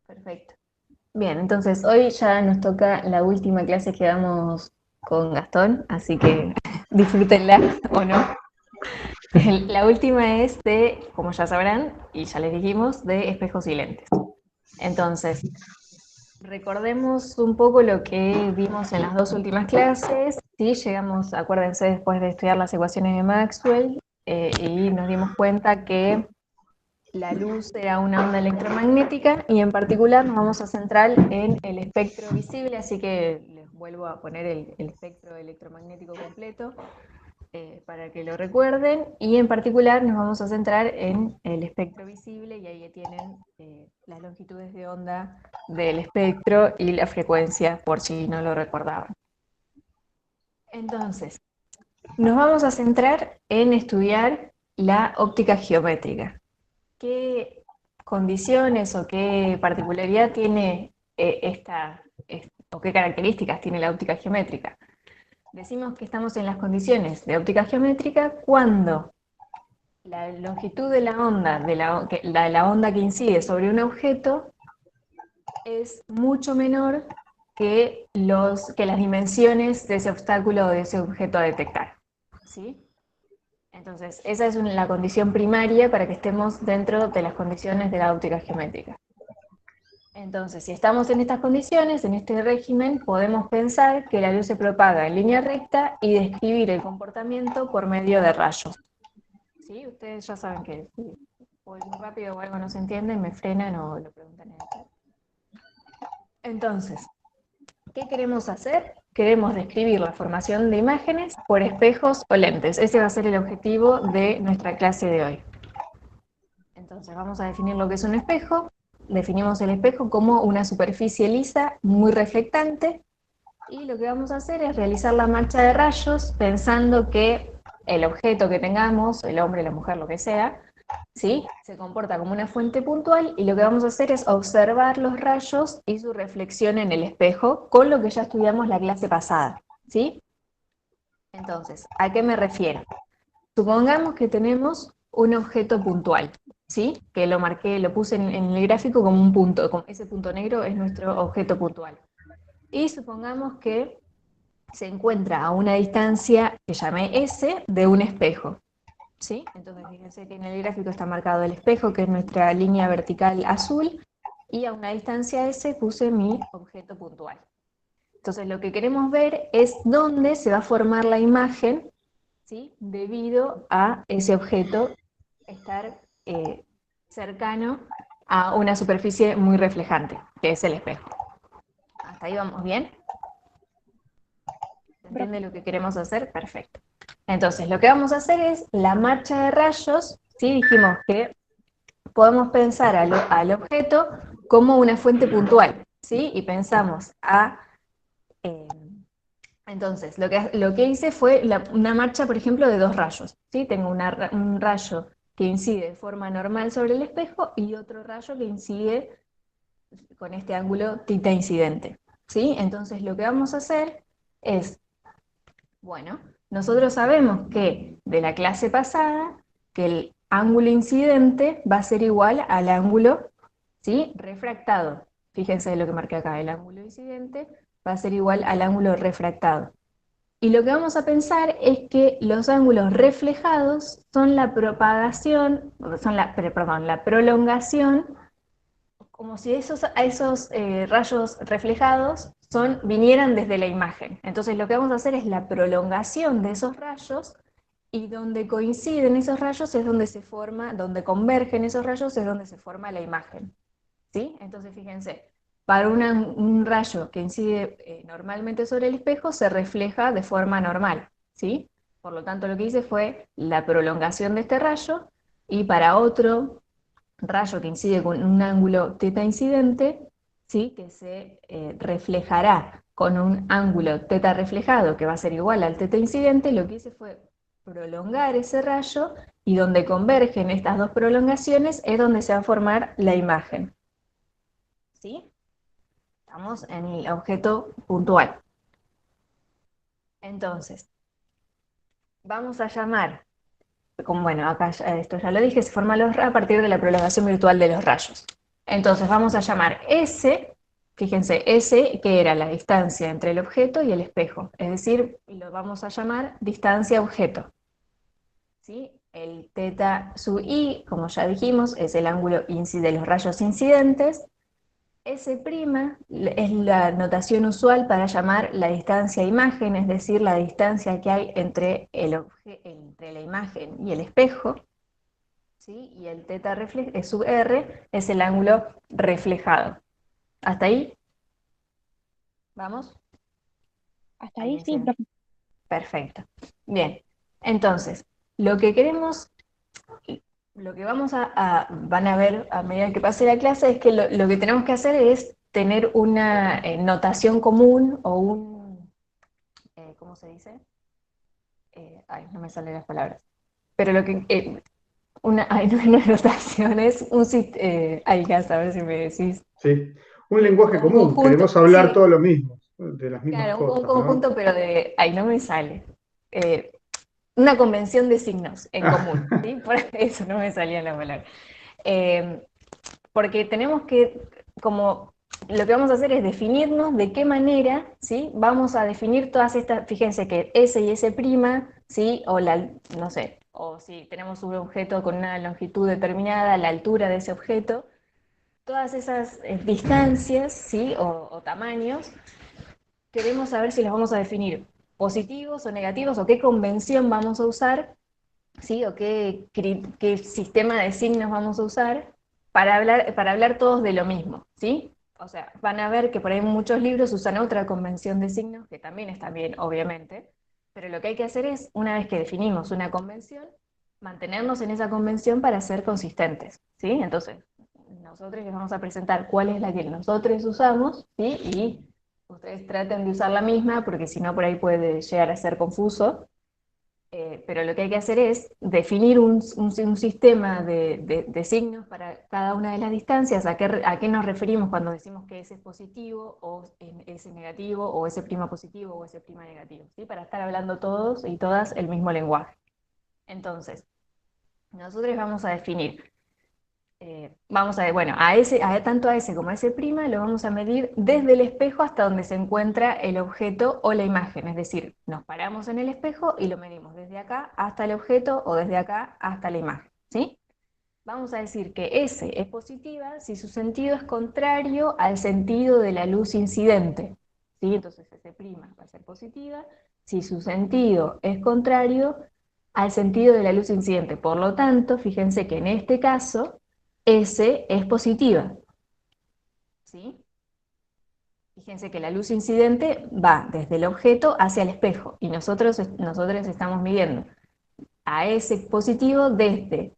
Perfecto. Bien, entonces hoy ya nos toca la última clase que damos con Gastón, así que disfrútenla o no. La última es de, como ya sabrán, y ya les dijimos, de espejos y lentes. Entonces, recordemos un poco lo que vimos en las dos últimas clases. Sí, llegamos, acuérdense, después de estudiar las ecuaciones de Maxwell, y nos dimos cuenta que la luz era una onda electromagnética y en particular nos vamos a centrar en el espectro visible, así que les vuelvo a poner el espectro electromagnético completo para que lo recuerden, y en particular nos vamos a centrar en el espectro visible y ahí tienen las longitudes de onda del espectro y la frecuencia por si no lo recordaban. Entonces, nos vamos a centrar en estudiar la óptica geométrica. ¿Qué condiciones o qué particularidad tiene o qué características tiene la óptica geométrica? Decimos que estamos en las condiciones de óptica geométrica cuando la longitud de la onda, la onda que incide sobre un objeto, es mucho menor que las dimensiones de ese obstáculo o de ese objeto a detectar. ¿Sí? Entonces, esa es la condición primaria para que estemos dentro de las condiciones de la óptica geométrica. Entonces, si estamos en estas condiciones, en este régimen, podemos pensar que la luz se propaga en línea recta y describir el comportamiento por medio de rayos. ¿Sí? Ustedes ya saben que si voy muy rápido o algo no se entiende, me frenan o lo preguntan en el chat. Entonces, ¿qué queremos hacer? Queremos describir la formación de imágenes por espejos o lentes. Ese va a ser el objetivo de nuestra clase de hoy. Entonces vamos a definir lo que es un espejo. Definimos el espejo como una superficie lisa muy reflectante, y lo que vamos a hacer es realizar la marcha de rayos pensando que el objeto que tengamos, el hombre, la mujer, lo que sea, ¿sí? Se comporta como una fuente puntual, y lo que vamos a hacer es observar los rayos y su reflexión en el espejo con lo que ya estudiamos la clase pasada, ¿sí? Entonces, ¿a qué me refiero? Supongamos que tenemos un objeto puntual, ¿sí? Que lo marqué, lo puse en el gráfico como un punto, como ese punto negro es nuestro objeto puntual. Y supongamos que se encuentra a una distancia que llamé S de un espejo, ¿sí? Entonces fíjense que en el gráfico está marcado el espejo, que es nuestra línea vertical azul, y a una distancia S puse mi objeto puntual. Entonces lo que queremos ver es dónde se va a formar la imagen, ¿sí? Debido a ese objeto estar cercano a una superficie muy reflejante, que es el espejo. ¿Hasta ahí vamos bien? ¿Se entiende lo que queremos hacer? Perfecto. Entonces, lo que vamos a hacer es la marcha de rayos. ¿Sí? Dijimos que podemos pensar al objeto como una fuente puntual, ¿sí? Y pensamos eh, entonces, lo que hice fue una marcha, por ejemplo, de dos rayos, ¿sí? Tengo un rayo que incide de forma normal sobre el espejo y otro rayo que incide con este ángulo tita incidente, ¿sí? Entonces, lo que vamos a hacer es, bueno, nosotros sabemos que de la clase pasada, que el ángulo incidente va a ser igual al ángulo, ¿sí? Refractado. Fíjense lo que marqué acá, el ángulo incidente va a ser igual al ángulo refractado. Y lo que vamos a pensar es que los ángulos reflejados son la propagación, perdón, la prolongación, como si esos rayos reflejados vinieran desde la imagen. Entonces lo que vamos a hacer es la prolongación de esos rayos, y donde coinciden esos rayos es donde se forma, donde convergen esos rayos es donde se forma la imagen. ¿Sí? Entonces fíjense, para un rayo que incide normalmente sobre el espejo se refleja de forma normal, ¿sí? Por lo tanto, lo que hice fue la prolongación de este rayo, y para otro rayo que incide con un ángulo teta incidente, ¿sí? Que se reflejará con un ángulo teta reflejado que va a ser igual al teta incidente, lo que hice fue prolongar ese rayo, y donde convergen estas dos prolongaciones es donde se va a formar la imagen. ¿Sí? Estamos en el objeto puntual. Entonces, vamos a llamar como bueno, acá esto ya lo dije, se forma a partir de la prolongación virtual de los rayos. Entonces vamos a llamar S, fíjense, S que era la distancia entre el objeto y el espejo, es decir, lo vamos a llamar distancia objeto. ¿Sí? El teta sub i, como ya dijimos, es el ángulo de los rayos incidentes. S' es la notación usual para llamar la distancia imagen, es decir, la distancia que hay entre, entre la imagen y el espejo. ¿Sí? Y el teta sub r es el ángulo reflejado. ¿Hasta ahí? ¿Vamos? Hasta ahí ¿Alguien sí, siente? profe. Perfecto. Bien, entonces, lo que queremos, lo que van a ver a medida que pase la clase es que lo que tenemos que hacer es tener una notación común o ¿cómo se dice? Ay, no me salen las palabras. Pero lo que, ay, no es notación, es ay, ya a ver si me decís. Sí. Un lenguaje Un común, queremos conjunto, hablar sí, todos lo mismo, de las mismas claro, un cosas, ¿no? conjunto, pero ay, no me sale. Eh, una convención de signos en común, ¿sí? Por eso no me salía la palabra. Eh, porque tenemos que, como lo que vamos a hacer es definirnos de qué manera, ¿sí? Vamos a definir todas estas, fíjense que S y S', ¿sí? O no sé, o si tenemos un objeto con una longitud determinada, la altura de ese objeto, todas esas distancias, ¿sí? O tamaños, queremos saber si las vamos a definir positivos o negativos, o qué convención vamos a usar, ¿sí? O qué sistema de signos vamos a usar para hablar todos de lo mismo, ¿sí? O sea, van a ver que por ahí muchos libros usan otra convención de signos, que también está bien, obviamente, pero lo que hay que hacer es, una vez que definimos una convención, mantenernos en esa convención para ser consistentes, ¿sí? Entonces, nosotros les vamos a presentar cuál es la que nosotros usamos, ¿sí? Y ustedes traten de usar la misma, porque si no por ahí puede llegar a ser confuso. Pero lo que hay que hacer es definir un sistema de signos para cada una de las distancias, a qué nos referimos cuando decimos que ese es positivo, o ese es negativo, o ese prima positivo, o ese prima negativo, ¿sí? Para estar hablando todos y todas el mismo lenguaje. Entonces, nosotros vamos a definir vamos a ver, bueno, tanto a ese como a ese prima lo vamos a medir desde el espejo hasta donde se encuentra el objeto o la imagen, es decir, nos paramos en el espejo y lo medimos desde acá hasta el objeto o desde acá hasta la imagen, ¿sí? Vamos a decir que S es positiva si su sentido es contrario al sentido de la luz incidente, ¿sí? Entonces S' va a ser positiva si su sentido es contrario al sentido de la luz incidente. Por lo tanto, fíjense que en este caso S es positiva, ¿sí? Fíjense que la luz incidente va desde el objeto hacia el espejo y nosotros estamos midiendo a S positivo desde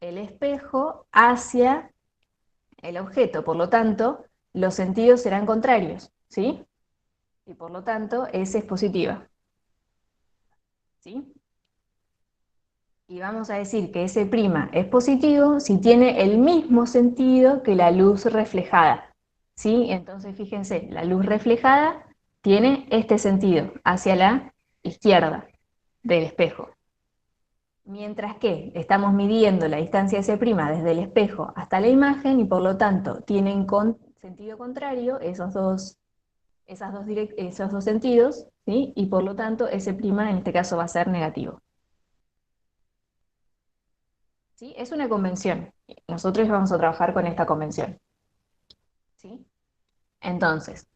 el espejo hacia el objeto. Por lo tanto, los sentidos serán contrarios, ¿sí? Y por lo tanto, S es positiva, ¿sí? Y vamos a decir que S' es positivo si tiene el mismo sentido que la luz reflejada, ¿sí? Entonces, fíjense, la luz reflejada tiene este sentido, hacia la izquierda del espejo. Mientras que estamos midiendo la distancia S' desde el espejo hasta la imagen y por lo tanto tienen sentido contrario esos dos sentidos, ¿sí? Y por lo tanto S' en este caso va a ser negativo. ¿Sí? Es una convención. Nosotros vamos a trabajar con esta convención. ¿Sí? Entonces,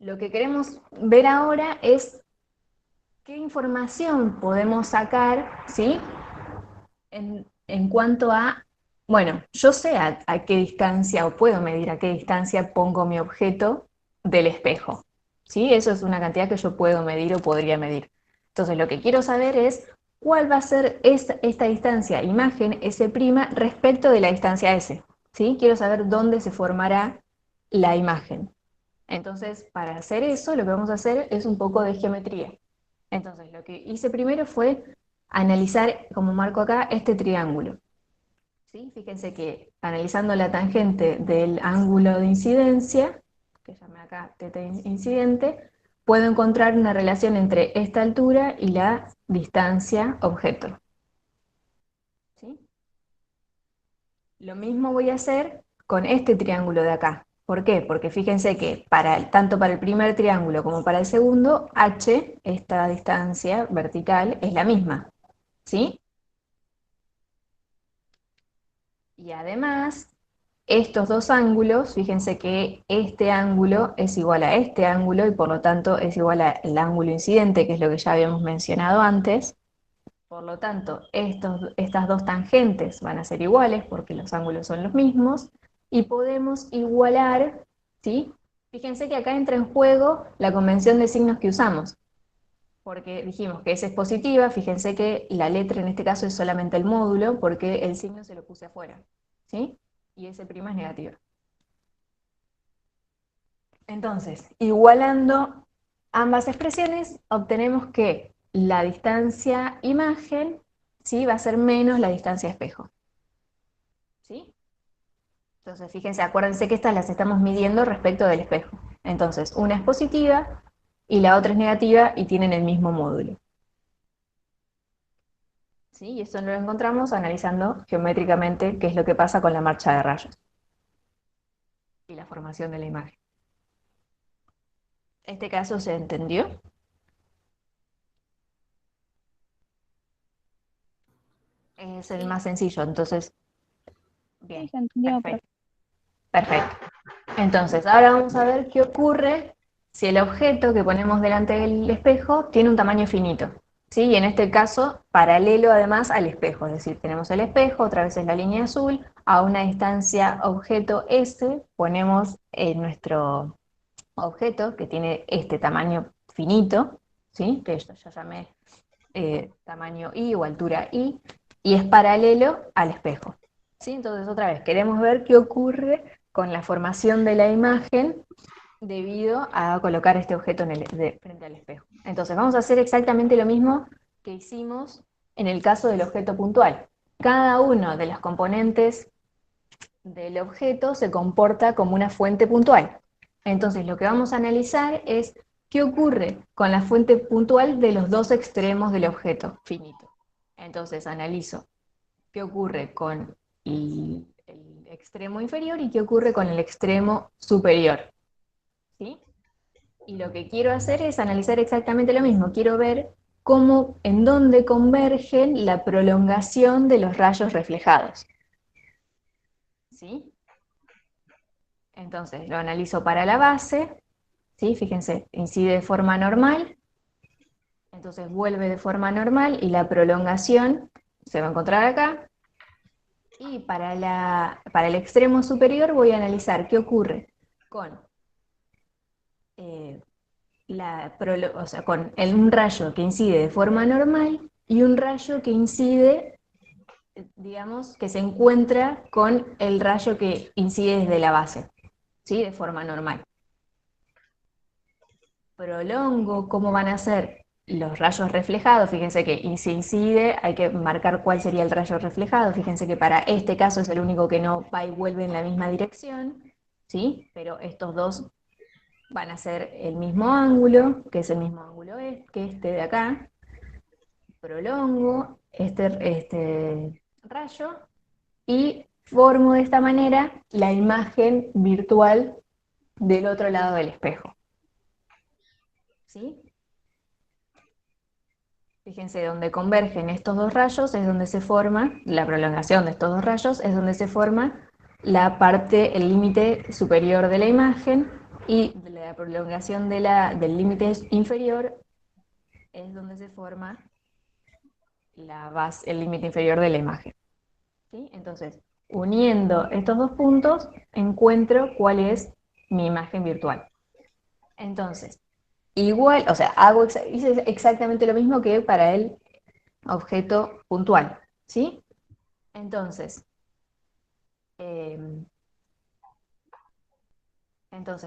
lo que queremos ver ahora es qué información podemos sacar, ¿sí? En cuanto a, bueno, yo sé a qué distancia o puedo medir a qué distancia pongo mi objeto del espejo. ¿Sí? Eso es una cantidad que yo puedo medir o podría medir. Entonces, lo que quiero saber es cuál va a ser esta distancia imagen S' respecto de la distancia S. ¿Sí? Quiero saber dónde se formará la imagen. Entonces, para hacer eso, lo que vamos a hacer es un poco de geometría. Entonces, lo que hice primero fue analizar, como marco acá, este triángulo. ¿Sí? Fíjense que analizando la tangente del ángulo de incidencia, que llamé acá teta incidente, puedo encontrar una relación entre esta altura y la distancia objeto. Lo mismo voy a hacer con este triángulo de acá. ¿Por qué? Porque fíjense que tanto para el primer triángulo como para el segundo, h, esta distancia vertical, es la misma. ¿Sí? Y además, estos dos ángulos, fíjense que este ángulo es igual a este ángulo y por lo tanto es igual al ángulo incidente, que es lo que ya habíamos mencionado antes. Por lo tanto, estas dos tangentes van a ser iguales porque los ángulos son los mismos y podemos igualar, ¿sí? Fíjense que acá entra en juego la convención de signos que usamos, porque dijimos que S es positiva, fíjense que la letra en este caso es solamente el módulo porque el signo se lo puse afuera, ¿sí? Y S' es negativa. Entonces, igualando ambas expresiones, obtenemos que la distancia imagen, ¿sí?, va a ser menos la distancia espejo. ¿Sí? Entonces, fíjense, acuérdense que estas las estamos midiendo respecto del espejo. Entonces, una es positiva y la otra es negativa y tienen el mismo módulo. ¿Sí? Y eso lo encontramos analizando geométricamente qué es lo que pasa con la marcha de rayos y la formación de la imagen. ¿Este caso se entendió? Es el más sencillo, entonces, bien, Sí, se entendió, perfecto. Perfecto. Entonces, ahora vamos a ver qué ocurre si el objeto que ponemos delante del espejo tiene un tamaño finito. ¿Sí? Y en este caso, paralelo además al espejo, es decir, tenemos el espejo, otra vez es la línea azul, a una distancia objeto S, ponemos nuestro objeto que tiene este tamaño finito, ¿sí?, que yo ya llamé tamaño I o altura I, y es paralelo al espejo. ¿Sí? Entonces, otra vez, queremos ver qué ocurre con la formación de la imagen debido a colocar este objeto frente al espejo. Entonces, vamos a hacer exactamente lo mismo que hicimos en el caso del objeto puntual. Cada uno de los componentes del objeto se comporta como una fuente puntual. Entonces, lo que vamos a analizar es qué ocurre con la fuente puntual de los dos extremos del objeto finito. Entonces, analizo qué ocurre con el extremo inferior y qué ocurre con el extremo superior. ¿Sí? Y lo que quiero hacer es analizar exactamente lo mismo. Quiero ver en dónde convergen la prolongación de los rayos reflejados. ¿Sí? Entonces, lo analizo para la base, ¿sí? Fíjense, incide de forma normal, entonces vuelve de forma normal y la prolongación se va a encontrar acá. Y para el extremo superior voy a analizar qué ocurre con, con un rayo que incide de forma normal y un rayo que incide, digamos, que se encuentra con el rayo que incide desde la base, ¿sí?, de forma normal. Prolongo cómo van a ser los rayos reflejados. Fíjense que si incide hay que marcar cuál sería el rayo reflejado. Fíjense que para este caso es el único que no va y vuelve en la misma dirección, ¿sí? Pero estos dos van a ser el mismo ángulo, que es el mismo ángulo que este de acá. Prolongo este rayo y formo de esta manera la imagen virtual del otro lado del espejo. ¿Sí? Fíjense, donde convergen estos dos rayos es donde se forma, la prolongación de estos dos rayos es donde se forma la parte, el límite superior de la imagen, y la prolongación del límite inferior es donde se forma el límite inferior de la imagen. ¿Sí? Entonces, uniendo estos dos puntos, encuentro cuál es mi imagen virtual. Entonces, igual, o sea, hice exactamente lo mismo que para el objeto puntual, ¿sí? Entonces, eh,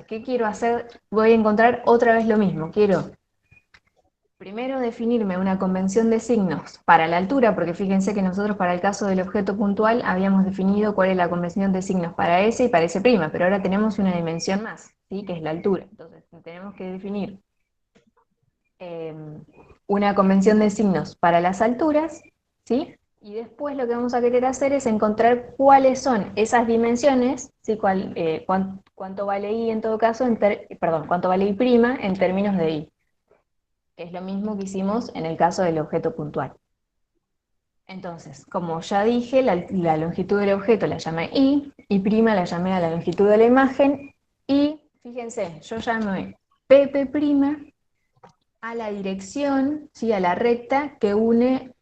¿qué quiero hacer? Voy a encontrar otra vez lo mismo. Quiero primero definirme una convención de signos para la altura, porque fíjense que nosotros para el caso del objeto puntual habíamos definido cuál es la convención de signos para S y para S', pero ahora tenemos una dimensión más, ¿sí?, que es la altura. Entonces, tenemos que definir una convención de signos para las alturas, ¿sí? Y después lo que vamos a querer hacer es encontrar cuáles son esas dimensiones, ¿sí? Cuánto vale i en todo caso, perdón, cuánto vale i' en términos de i, que es lo mismo que hicimos en el caso del objeto puntual. Entonces, como ya dije, la longitud del objeto la llamé i' la llamé a la longitud de la imagen, y fíjense, yo llamé pp' a la dirección, ¿sí? A la recta que une,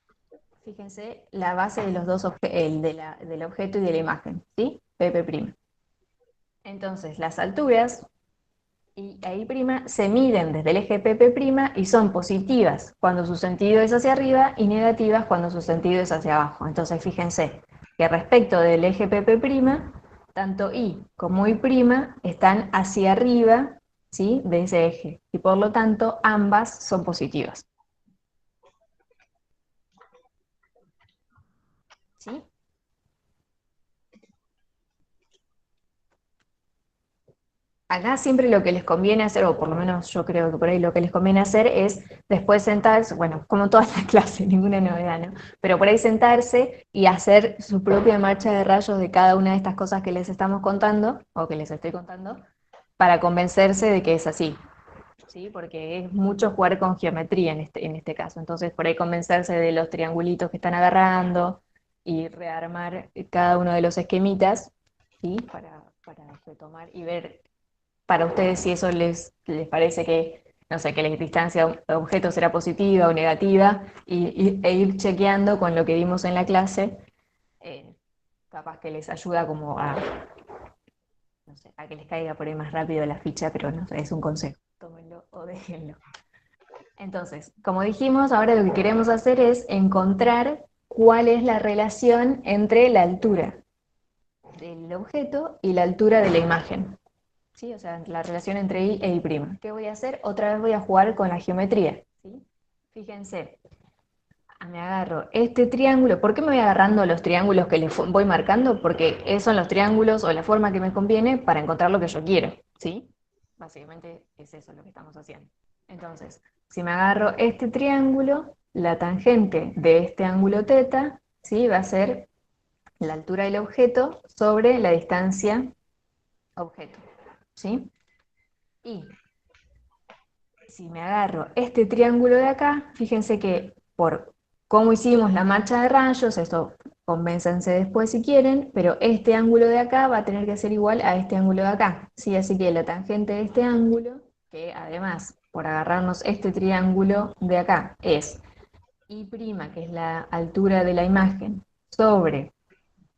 fíjense, la base de los dos del objeto y de la imagen, ¿sí? pp'. Entonces, las alturas y I' se miden desde el eje pp' y son positivas cuando su sentido es hacia arriba y negativas cuando su sentido es hacia abajo. Entonces, fíjense que respecto del eje pp', tanto i como i' están hacia arriba, ¿sí? De ese eje, y por lo tanto ambas son positivas. ¿Sí? Acá siempre lo que les conviene hacer, o por lo menos yo creo que por ahí lo que les conviene hacer es después sentarse, bueno, como todas las clases, ninguna novedad, ¿no? Pero por ahí sentarse y hacer su propia marcha de rayos de cada una de estas cosas que les estamos contando, o que les estoy contando, para convencerse de que es así, ¿sí? Porque es mucho jugar con geometría en este caso. Entonces, por ahí convencerse de los triangulitos que están agarrando y rearmar cada uno de los esquemitas, ¿sí? Para retomar y ver para ustedes si eso les parece que, no sé, que la distancia de objetos será positiva o negativa, e ir chequeando con lo que vimos en la clase, eh, capaz que les ayuda como a, no sé, a que les caiga por ahí más rápido la ficha, pero no sé, es un consejo, tómenlo o déjenlo. Entonces, como dijimos, ahora lo que queremos hacer es encontrar cuál es la relación entre la altura del objeto y la altura de la imagen. ¿Sí? O sea, la relación entre i e i'. ¿Qué voy a hacer? Otra vez voy a jugar con la geometría, ¿sí? Fíjense, me agarro este triángulo. ¿Por qué me voy agarrando los triángulos que les voy marcando? Porque esos son los triángulos o la forma que me conviene para encontrar lo que yo quiero, ¿sí? Básicamente es eso lo que estamos haciendo. Entonces, si me agarro este triángulo, la tangente de este ángulo teta, ¿sí? Va a ser la altura del objeto sobre la distancia objeto, ¿sí? Y si me agarro este triángulo de acá, fíjense que por cómo hicimos la marcha de rayos, esto convénzanse después si quieren, pero este ángulo de acá va a tener que ser igual a este ángulo de acá, ¿sí? Así que la tangente de este ángulo, que además, por agarrarnos este triángulo de acá, es I', que es la altura de la imagen, sobre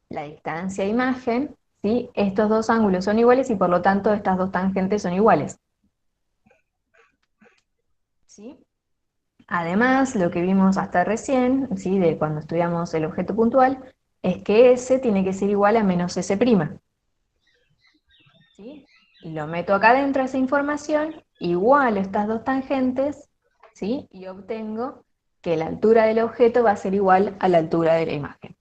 la distancia imagen, ¿sí? Estos dos ángulos son iguales y por lo tanto estas dos tangentes son iguales, ¿sí? Además, lo que vimos hasta recién, ¿sí? De cuando estudiamos el objeto puntual, es que S tiene que ser igual a menos S', ¿sí? Y lo meto acá dentro esa información, igualo estas dos tangentes, ¿sí? Y obtengo que la altura del objeto va a ser igual a la altura de la imagen.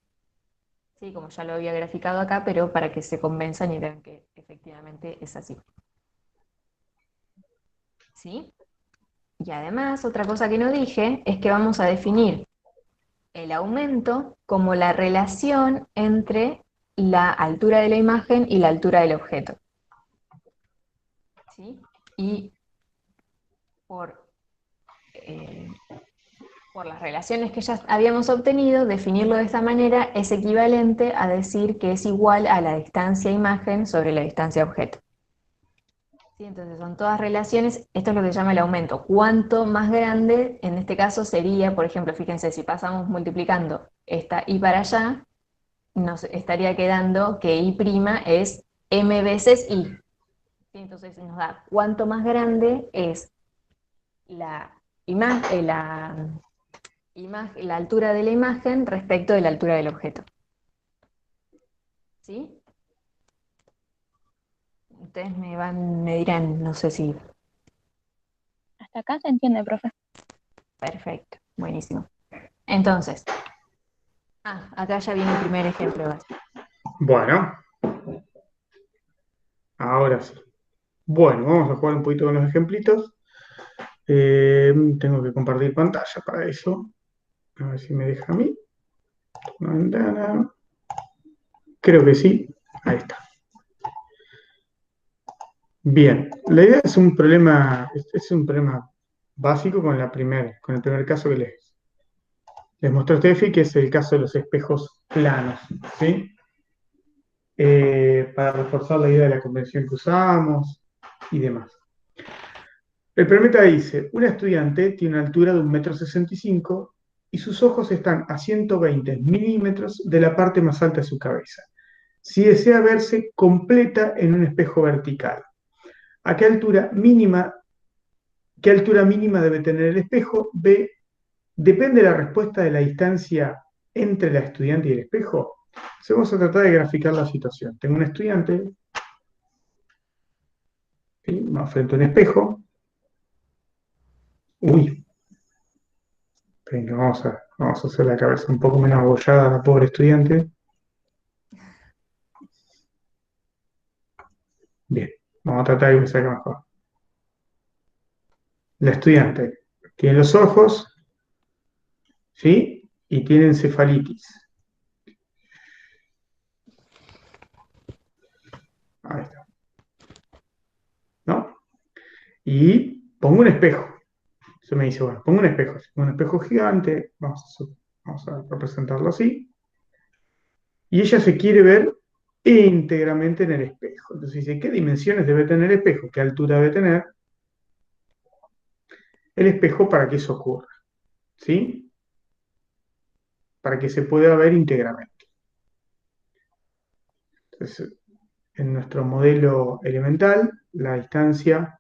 ¿Sí? Como ya lo había graficado acá, pero para que se convenzan y vean que efectivamente es así. ¿Sí? Y además, otra cosa que no dije es que vamos a definir el aumento como la relación entre la altura de la imagen y la altura del objeto. ¿Sí? Y por, eh, por las relaciones que ya habíamos obtenido, definirlo de esta manera es equivalente a decir que es igual a la distancia imagen sobre la distancia objeto. ¿Sí? Entonces son todas relaciones, esto es lo que se llama el aumento. Cuanto más grande, en este caso sería, por ejemplo, fíjense, si pasamos multiplicando esta y para allá, nos estaría quedando que I' es m veces I. ¿Sí? Entonces nos da cuánto más grande es la, la altura de la imagen respecto de la altura del objeto. ¿Sí? Ustedes me dirán, no sé si... Hasta acá se entiende, profe. Perfecto, buenísimo. Entonces, acá ya viene el primer ejemplo. Bueno, ahora sí. Bueno, vamos a jugar un poquito con los ejemplitos. Tengo que compartir pantalla para eso. A ver si me deja a mí. una ventana. Creo que sí. Ahí está. Bien, la idea es un problema básico con el primer caso que les mostré a Steffi, que es el caso de los espejos planos, ¿sí? Para reforzar la idea de la convención que usamos y demás. El prometa dice, una estudiante tiene una altura de 1,65 m y sus ojos están a 120 milímetros de la parte más alta de su cabeza. Si desea verse completa en un espejo vertical, ¿a qué altura mínima debe tener el espejo? B, depende de la respuesta de la distancia entre la estudiante y el espejo. Entonces vamos a tratar de graficar la situación. Tengo un estudiante, ¿sí? Frente a un espejo. Uy, venga, vamos a hacer la cabeza un poco menos abollada a la pobre estudiante. Bien, vamos a tratar de que me salga mejor. La estudiante tiene los ojos, ¿sí? Y tiene encefalitis. Ahí está. ¿No? Y pongo un espejo. Se me dice, bueno, pongo un espejo gigante, vamos a representarlo así, y ella se quiere ver íntegramente en el espejo. Entonces dice, ¿qué dimensiones debe tener el espejo? ¿Qué altura debe tener el espejo para que eso ocurra? ¿Sí? Para que se pueda ver íntegramente. Entonces, en nuestro modelo elemental, la distancia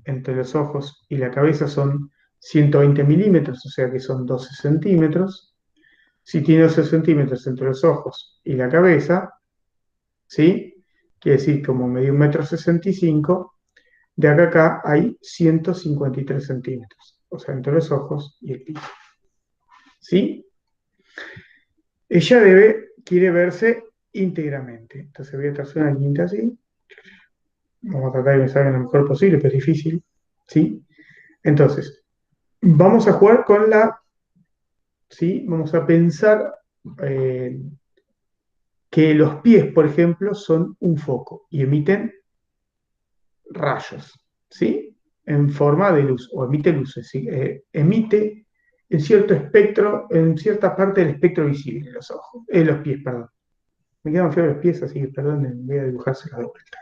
entre los ojos y la cabeza son 120 milímetros, o sea que son 12 centímetros. Si tiene 12 centímetros entre los ojos y la cabeza, ¿sí? Quiere decir, como medio 1,65 m, de acá a acá hay 153 centímetros, o sea, entre los ojos y el piso. ¿Sí? Ella quiere verse íntegramente. Entonces voy a trazar una línea así. Vamos a tratar de que me salga lo mejor posible, pero es difícil. ¿Sí? Entonces, vamos a jugar con ¿sí? Vamos a pensar que los pies, por ejemplo, son un foco y emiten rayos, ¿sí? En forma de luz, o emite luces, ¿sí? Emite en cierto espectro, en cierta parte del espectro visible, los pies, perdón. Me quedan feos los pies, así que perdón, voy a dibujárselos de vuelta.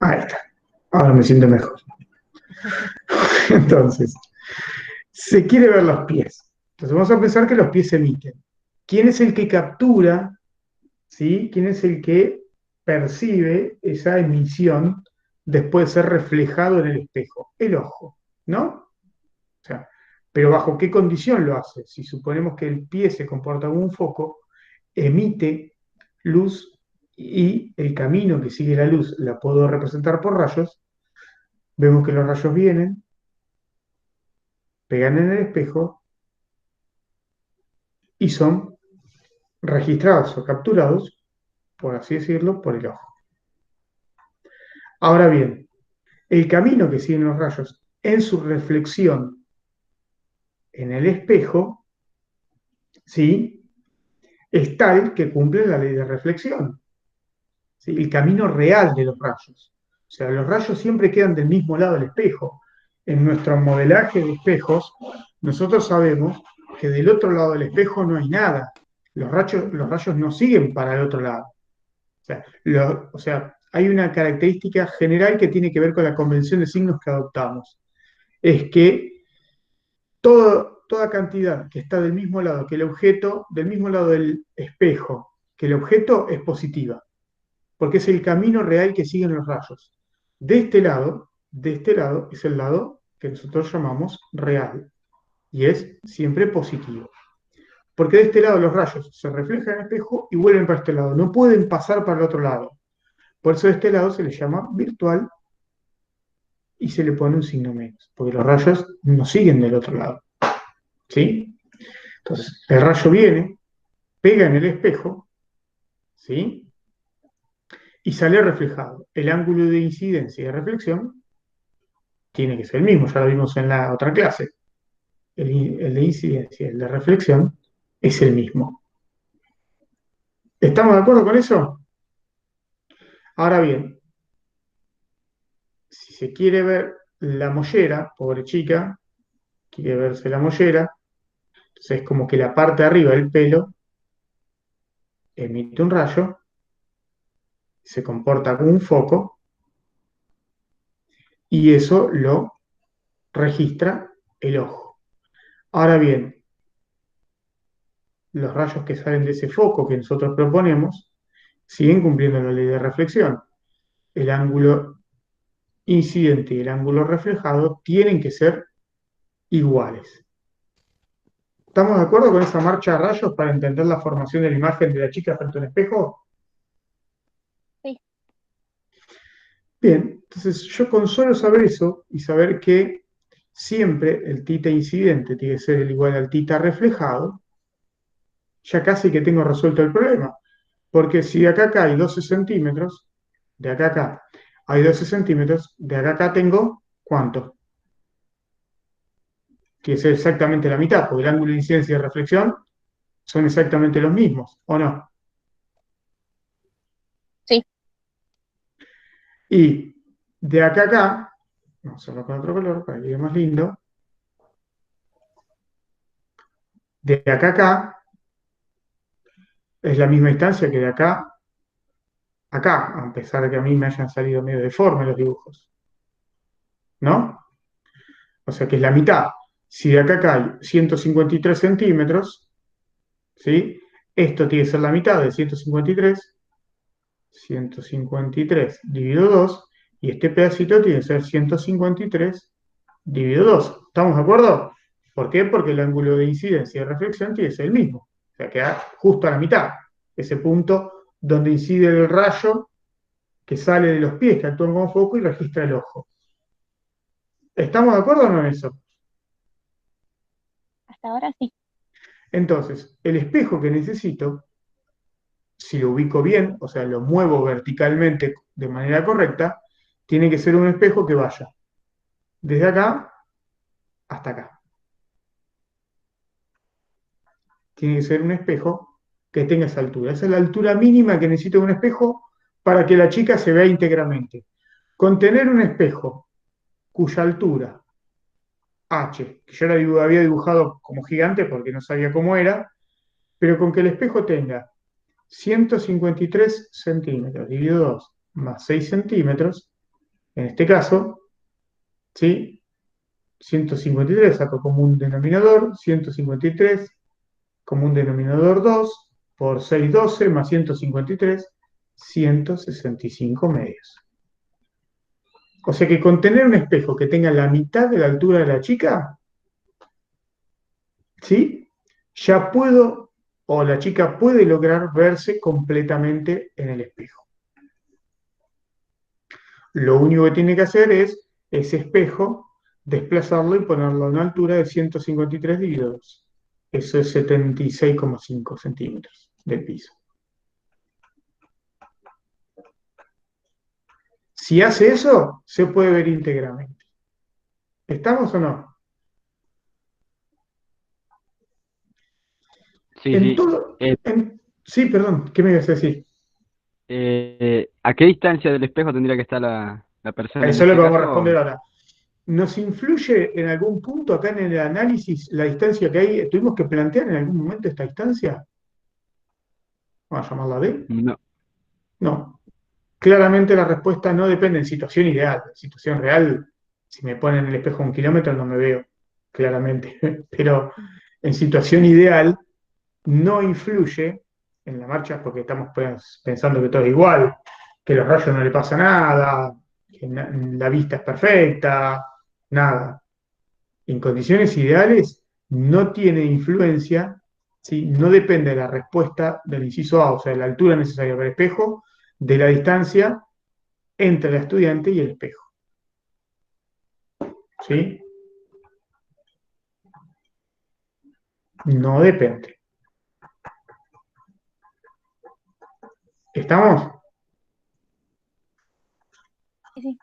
Ahí está. Ahora me siento mejor. Entonces, se quiere ver los pies. Entonces vamos a pensar que los pies emiten. ¿Quién es el que captura, ¿sí? ¿Quién es el que percibe esa emisión después de ser reflejado en el espejo? El ojo, ¿no? O sea, pero ¿bajo qué condición lo hace? Si suponemos que el pie se comporta como un foco, emite luz y el camino que sigue la luz la puedo representar por rayos. Vemos que los rayos vienen, pegan en el espejo y son registrados o capturados, por así decirlo, por el ojo. Ahora bien, el camino que siguen los rayos en su reflexión en el espejo, ¿sí? Es tal que cumple la ley de reflexión, ¿sí? El camino real de los rayos. O sea, los rayos siempre quedan del mismo lado del espejo. En nuestro modelaje de espejos, nosotros sabemos que del otro lado del espejo no hay nada. Los rayos no siguen para el otro lado. O sea, hay una característica general que tiene que ver con la convención de signos que adoptamos. Es que toda cantidad que está del mismo lado que el objeto, del mismo lado del espejo, que el objeto es positiva, porque es el camino real que siguen los rayos. De este lado es el lado que nosotros llamamos real, y es siempre positivo. Porque de este lado los rayos se reflejan en el espejo y vuelven para este lado, no pueden pasar para el otro lado. Por eso de este lado se le llama virtual y se le pone un signo menos, porque los rayos no siguen del otro lado. ¿Sí? Entonces, el rayo viene, pega en el espejo, ¿sí? Y sale reflejado. El ángulo de incidencia y de reflexión tiene que ser el mismo, ya lo vimos en la otra clase. El de incidencia y el de reflexión es el mismo. ¿Estamos de acuerdo con eso? Ahora bien, si se quiere ver la mollera, pobre chica, quiere verse la mollera, entonces es como que la parte de arriba del pelo emite un rayo, se comporta como un foco, y eso lo registra el ojo. Ahora bien, los rayos que salen de ese foco que nosotros proponemos siguen cumpliendo la ley de reflexión. El ángulo incidente y el ángulo reflejado tienen que ser iguales. ¿Estamos de acuerdo con esa marcha de rayos para entender la formación de la imagen de la chica frente a un espejo? Sí. Bien, entonces yo con solo saber eso y saber que siempre el tita incidente tiene que ser el igual al tita reflejado, ya casi que tengo resuelto el problema. Porque si de acá a acá hay 12 centímetros, de acá a acá hay 12 centímetros, de acá a acá tengo ¿cuánto? Que es exactamente la mitad, porque el ángulo de incidencia y de reflexión son exactamente los mismos, ¿o no? Sí. Y de acá a acá, vamos a hacerlo con otro color para que quede más lindo, de acá a acá es la misma distancia que de acá a acá, a pesar de que a mí me hayan salido medio deformes los dibujos, ¿no? O sea que es la mitad. Si de acá a acá hay 153 centímetros, ¿sí? Esto tiene que ser la mitad de 153 dividido 2, y este pedacito tiene que ser 153 dividido 2. ¿Estamos de acuerdo? ¿Por qué? Porque el ángulo de incidencia y de reflexión tiene que ser el mismo. O sea, queda justo a la mitad. Ese punto donde incide el rayo que sale de los pies, que actúan como foco y registra el ojo. ¿Estamos de acuerdo o no en eso? Hasta ahora sí. Entonces, el espejo que necesito, si lo ubico bien, o sea, lo muevo verticalmente de manera correcta, tiene que ser un espejo que vaya desde acá hasta acá. Tiene que ser un espejo que tenga esa altura. Esa es la altura mínima que necesita un espejo para que la chica se vea íntegramente. Con tener un espejo cuya altura H, que yo la había dibujado como gigante porque no sabía cómo era, pero con que el espejo tenga 153 centímetros dividido 2 más 6 centímetros, en este caso, ¿sí? 153 saco como un denominador, 153 como un denominador 2 por 6, 12 más 153, 165 medios. O sea que con tener un espejo que tenga la mitad de la altura de la chica, ¿sí? Ya puedo, o la chica puede lograr verse completamente en el espejo. Lo único que tiene que hacer es ese espejo, desplazarlo y ponerlo a una altura de 153 dividido 2. Eso es 76,5 centímetros del piso. Si hace eso, se puede ver íntegramente. ¿Estamos o no? Sí, En sí. todo. Sí, perdón, ¿qué me ibas a decir? ¿A qué distancia del espejo tendría que estar la persona en Eso es lo este que vamos a responder caso? ahora. ¿Nos influye en algún punto acá en el análisis la distancia que hay? ¿Tuvimos que plantear en algún momento esta distancia? Vamos a llamarla D. No. No. Claramente la respuesta no depende en situación ideal. En situación real, si me ponen el espejo a 1 kilómetro no me veo, claramente. Pero en situación ideal no influye en la marcha porque estamos pensando que todo es igual, que a los rayos no le pasa nada, que la vista es perfecta, nada. En condiciones ideales no tiene influencia, ¿sí? No depende de la respuesta del inciso A, o sea, de la altura necesaria para el espejo, de la distancia entre la estudiante y el espejo. ¿Sí? No depende. ¿Estamos? Sí, sí.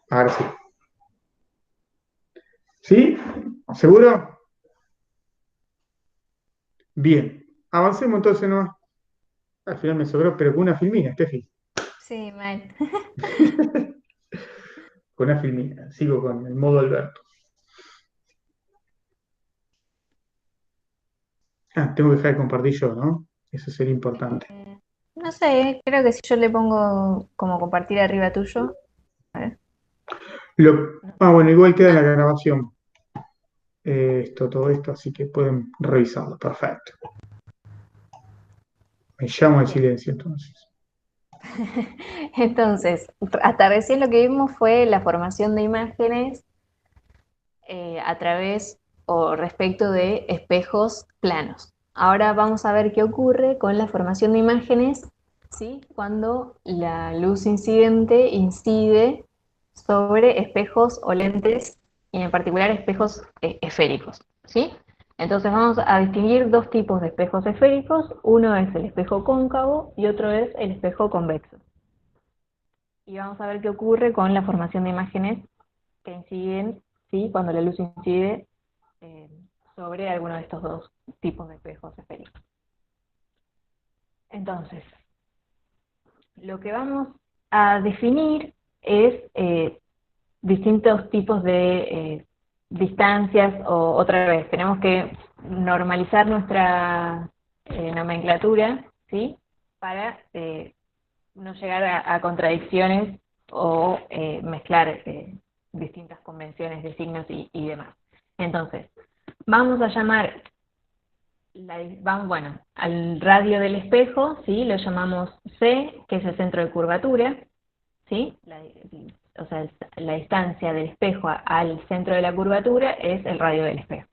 Ahora sí. ¿Sí? ¿Seguro? Bien. Avancemos entonces, ¿no? Al final me sobró, pero con una filmina, Steffi. Sí, mal. Con una filmina. Sigo con el modo Alberto. Ah, tengo que dejar de compartir yo, ¿no? Eso sería importante. No sé, creo que si yo le pongo como compartir arriba tuyo. A ver. Bueno, igual queda en la grabación todo esto, así que pueden revisarlo. Perfecto. Me llamo al Bien. silencio entonces. Entonces, hasta recién lo que vimos fue la formación de imágenes a través o respecto de espejos planos. Ahora vamos a ver qué ocurre con la formación de imágenes, ¿sí? Cuando la luz incidente incide sobre espejos o lentes, y en particular espejos esféricos, ¿sí? Entonces vamos a distinguir dos tipos de espejos esféricos. Uno es el espejo cóncavo y otro es el espejo convexo. Y vamos a ver qué ocurre con la formación de imágenes que inciden, ¿sí? Cuando la luz incide eh, sobre alguno de estos dos tipos de espejos esféricos. Entonces, lo que vamos a definir es distintos tipos de distancias, o otra vez, tenemos que normalizar nuestra nomenclatura, ¿sí? Para no llegar a contradicciones o mezclar distintas convenciones de signos y demás. Entonces, vamos a llamar, bueno, al radio del espejo, ¿sí? Lo llamamos C, que es el centro de curvatura, ¿sí? O sea, la distancia del espejo al centro de la curvatura es el radio del espejo.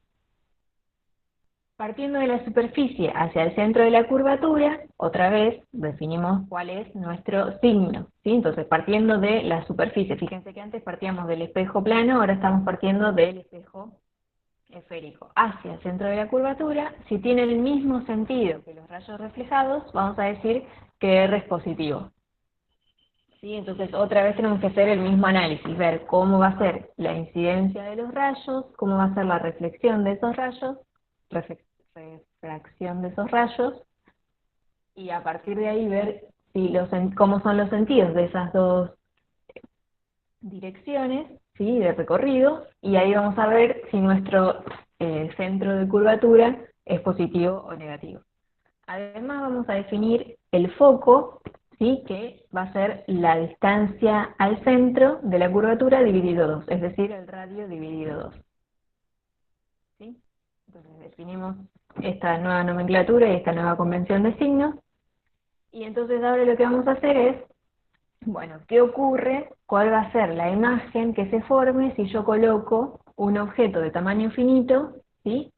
Partiendo de la superficie hacia el centro de la curvatura, otra vez definimos cuál es nuestro signo, ¿sí? Entonces, partiendo de la superficie, fíjense que antes partíamos del espejo plano, ahora estamos partiendo del espejo esférico hacia el centro de la curvatura. Si tiene el mismo sentido que los rayos reflejados, vamos a decir que R es positivo, ¿sí? Entonces, otra vez tenemos que hacer el mismo análisis, ver cómo va a ser la incidencia de los rayos, cómo va a ser la reflexión de esos rayos, refracción de esos rayos, y a partir de ahí ver si cómo son los sentidos de esas dos direcciones, ¿sí? De recorrido, y ahí vamos a ver si nuestro centro de curvatura es positivo o negativo. Además vamos a definir el foco, ¿sí? Que va a ser la distancia al centro de la curvatura dividido 2, es decir, el radio dividido 2. ¿Sí? Entonces definimos esta nueva nomenclatura y esta nueva convención de signos, y entonces ahora lo que vamos a hacer es, bueno, ¿qué ocurre? ¿Cuál va a ser la imagen que se forme si yo coloco un objeto de tamaño finito, ¿sí?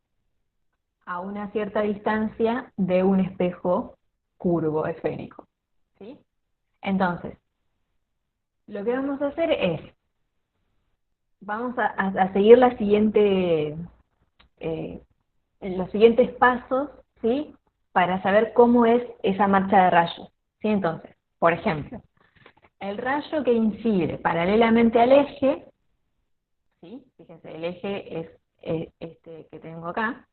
A una cierta distancia de un espejo curvo esférico, ¿sí? Entonces, lo que vamos a hacer es, vamos a seguir los siguientes pasos, ¿sí? Para saber cómo es esa marcha de rayos, ¿sí? Entonces, por ejemplo, el rayo que incide paralelamente al eje, ¿sí? Fíjense, el eje es este que tengo acá,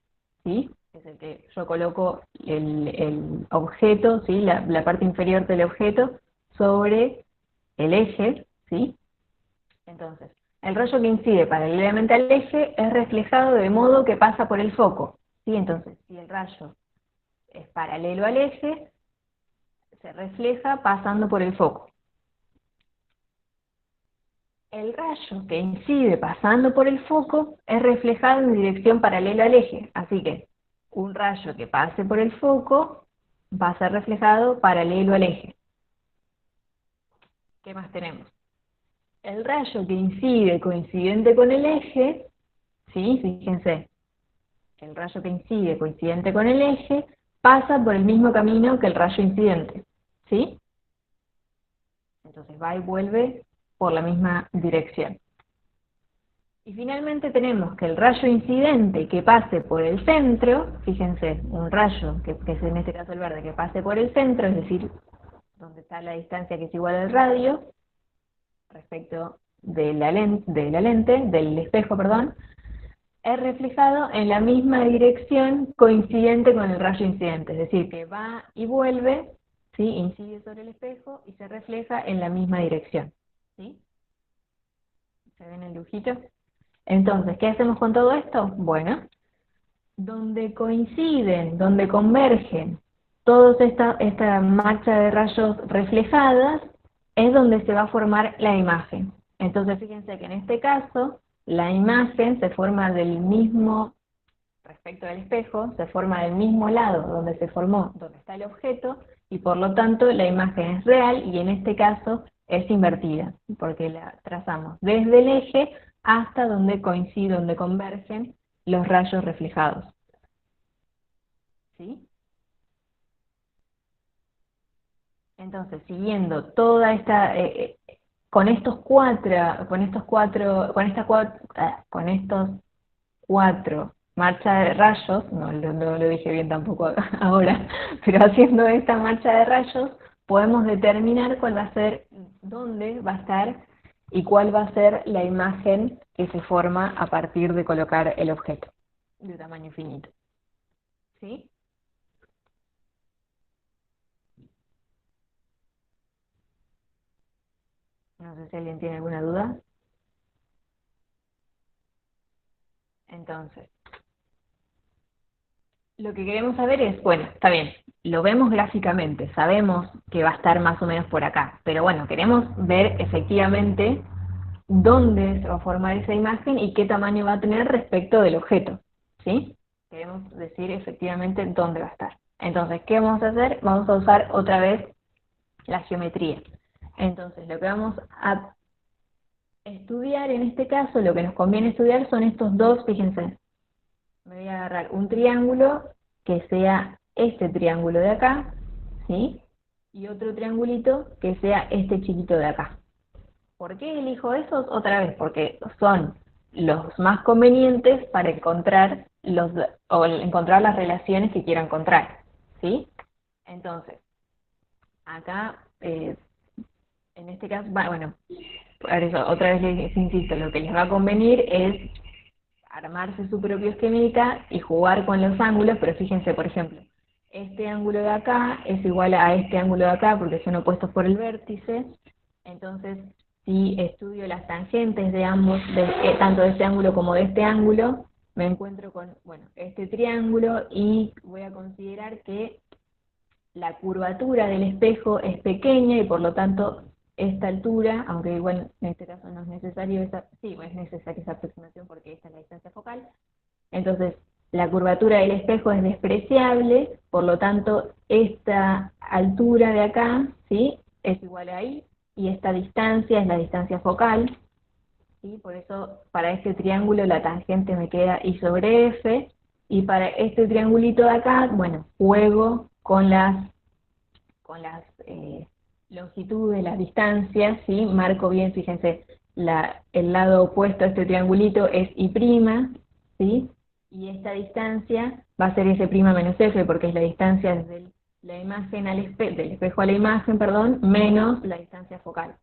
¿sí? Es el que yo coloco el objeto, ¿sí? La parte inferior del objeto sobre el eje, ¿sí? Entonces, el rayo que incide paralelamente al eje es reflejado de modo que pasa por el foco, ¿sí? Entonces, si el rayo es paralelo al eje, se refleja pasando por el foco. El rayo que incide pasando por el foco es reflejado en dirección paralela al eje, así que un rayo que pase por el foco va a ser reflejado paralelo al eje. ¿Qué más tenemos? El rayo que incide coincidente con el eje, ¿sí? Fíjense, el rayo que incide coincidente con el eje pasa por el mismo camino que el rayo incidente, ¿sí? Entonces va y vuelve por la misma dirección. Y finalmente tenemos que el rayo incidente que pase por el centro, fíjense, un rayo, que es en este caso el verde, que pase por el centro, es decir, donde está la distancia que es igual al radio, respecto del espejo, perdón, es reflejado en la misma dirección coincidente con el rayo incidente, es decir, que va y vuelve, ¿sí? Incide sobre el espejo y se refleja en la misma dirección, ¿sí? ¿Se ven el dibujito? Entonces, ¿qué hacemos con todo esto? Bueno, donde coinciden, donde convergen toda esta marcha de rayos reflejadas, es donde se va a formar la imagen. Entonces, fíjense que en este caso, la imagen se forma del mismo, respecto del espejo, se forma del mismo lado donde se formó, donde está el objeto, y por lo tanto la imagen es real, y en este caso es invertida, porque la trazamos desde el eje hasta donde coinciden, donde convergen los rayos reflejados. ¿Sí? Entonces, siguiendo toda esta, con estos cuatro marchas de rayos, no lo dije bien tampoco ahora, pero haciendo esta marcha de rayos, podemos determinar cuál va a ser, dónde va a estar y cuál va a ser la imagen que se forma a partir de colocar el objeto de tamaño finito. ¿Sí? No sé si alguien tiene alguna duda. Entonces, lo que queremos saber es, bueno, está bien, lo vemos gráficamente, sabemos que va a estar más o menos por acá, pero bueno, queremos ver efectivamente dónde se va a formar esa imagen y qué tamaño va a tener respecto del objeto, ¿sí? Queremos decir efectivamente dónde va a estar. Entonces, ¿qué vamos a hacer? Vamos a usar otra vez la geometría. Entonces, lo que vamos a estudiar en este caso, lo que nos conviene estudiar son estos dos, fíjense, me voy a agarrar un triángulo que sea este triángulo de acá, ¿sí? Y otro triangulito que sea este chiquito de acá. ¿Por qué elijo esos? Otra vez, porque son los más convenientes para encontrar encontrar las relaciones que quiero encontrar, ¿sí? Entonces, acá, en este caso, bueno, por eso, otra vez les insisto, lo que les va a convenir es armarse su propio esquemita y jugar con los ángulos, pero fíjense, por ejemplo, este ángulo de acá es igual a este ángulo de acá porque son opuestos por el vértice, entonces si estudio las tangentes de ambos, tanto de este ángulo como de este ángulo, me encuentro con, bueno, este triángulo y voy a considerar que la curvatura del espejo es pequeña y por lo tanto esta altura, aunque igual en este caso no es necesario sí, es necesaria esa aproximación porque esta es la distancia focal, entonces la curvatura del espejo es despreciable, por lo tanto esta altura de acá, ¿sí? Es igual a ahí, y esta distancia es la distancia focal, ¿sí? Por eso para este triángulo la tangente me queda I sobre F, y para este triangulito de acá, bueno, juego con las longitudes, las distancias, ¿sí? Marco bien, fíjense, el lado opuesto a este triangulito es I', ¿sí? Y esta distancia va a ser S' menos F, porque es la distancia desde la imagen del espejo a la imagen, perdón, menos la distancia focal.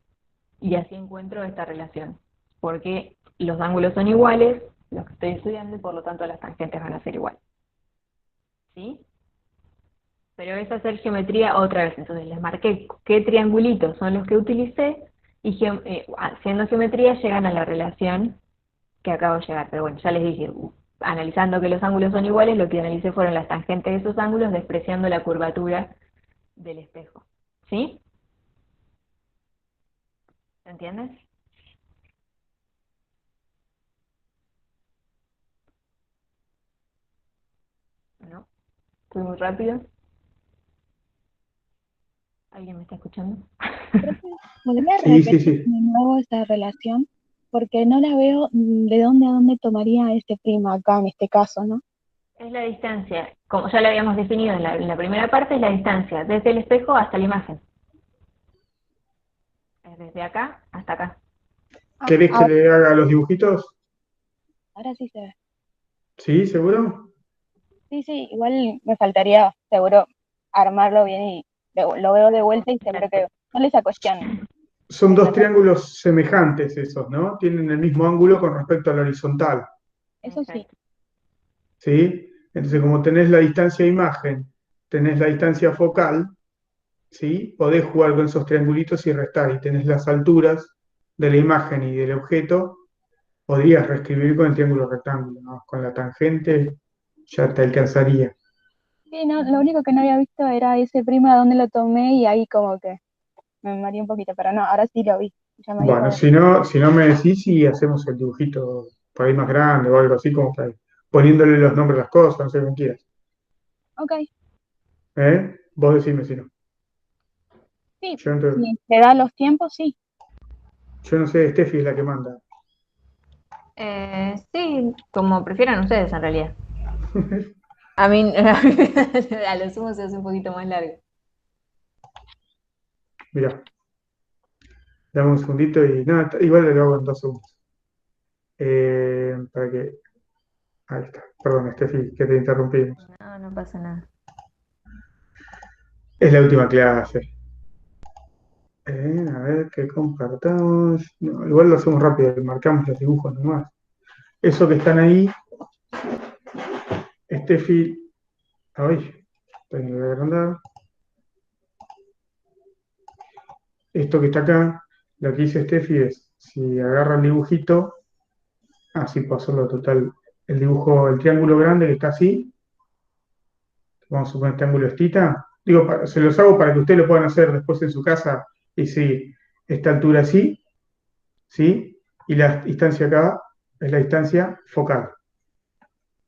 Y así encuentro esta relación, porque los ángulos son iguales, los que estoy estudiando, y por lo tanto las tangentes van a ser iguales. ¿Sí? Pero es hacer geometría otra vez, entonces les marqué qué triangulitos son los que utilicé, y haciendo geometría llegan a la relación que acabo de llegar, pero bueno, ya les dije, analizando que los ángulos son iguales, lo que analicé fueron las tangentes de esos ángulos, despreciando la curvatura del espejo. ¿Sí? ¿Se entiendes? ¿No? ¿Fui muy rápido? ¿Alguien me está escuchando? Profe, ¿podría Sí, sí, repetir sí. de nuevo esa relación? Porque no la veo de dónde a dónde tomaría este prima acá en este caso, ¿no? Es la distancia, como ya lo habíamos definido en la primera parte, es la distancia desde el espejo hasta la imagen. Es desde acá hasta acá. Ah, ¿Querés que ahora, le haga los dibujitos? ahora sí se ve. ¿Sí, seguro? Sí, sí, igual me faltaría seguro armarlo bien y lo veo de vuelta y seguro Exacto. que no les cuestión. son dos triángulos semejantes esos, ¿no? Tienen el mismo ángulo con respecto a la horizontal, Eso sí. Perfecto. ¿sí? Entonces, como tenés la distancia de imagen, tenés la distancia focal, ¿sí? Podés jugar con esos triangulitos y restar, y tenés las alturas de la imagen y del objeto, podrías reescribir con el triángulo rectángulo, ¿no? Con la tangente ya te alcanzaría. Sí, no, lo único que no había visto era ese prima donde lo tomé y ahí como que me mareé un poquito, pero no, ahora sí lo vi, ya me di Bueno, cuenta. si no me decís y hacemos el dibujito por ahí más grande o algo así, como para poniéndole los nombres a las cosas, no sé cómo quieras. Ok, ¿Eh? Vos decime si no. sí, Yo, no si te da los tiempos, sí. yo no sé, Steffi es la que manda. Sí, como prefieran ustedes en realidad. A mí, a lo sumo se hace un poquito más largo. Mirá, dame un segundito y nada, igual lo hago en 2 segundos. Para que. Ahí está. Perdón, Steffi, que te interrumpimos. No, no pasa nada. Es la última clase. A ver, que compartamos. No, igual lo hacemos rápido, marcamos los dibujos nomás. Eso que están ahí, Steffi. Ay, tengo que agrandar. Esto que está acá, lo que dice Steffi es, si agarra el dibujito, así puedo hacerlo total. El dibujo, el triángulo grande que está así, vamos a suponer este ángulo es tita. Digo, se los hago para que ustedes lo puedan hacer después en su casa. Y si esta altura así, ¿sí? Y la distancia acá es la distancia focal,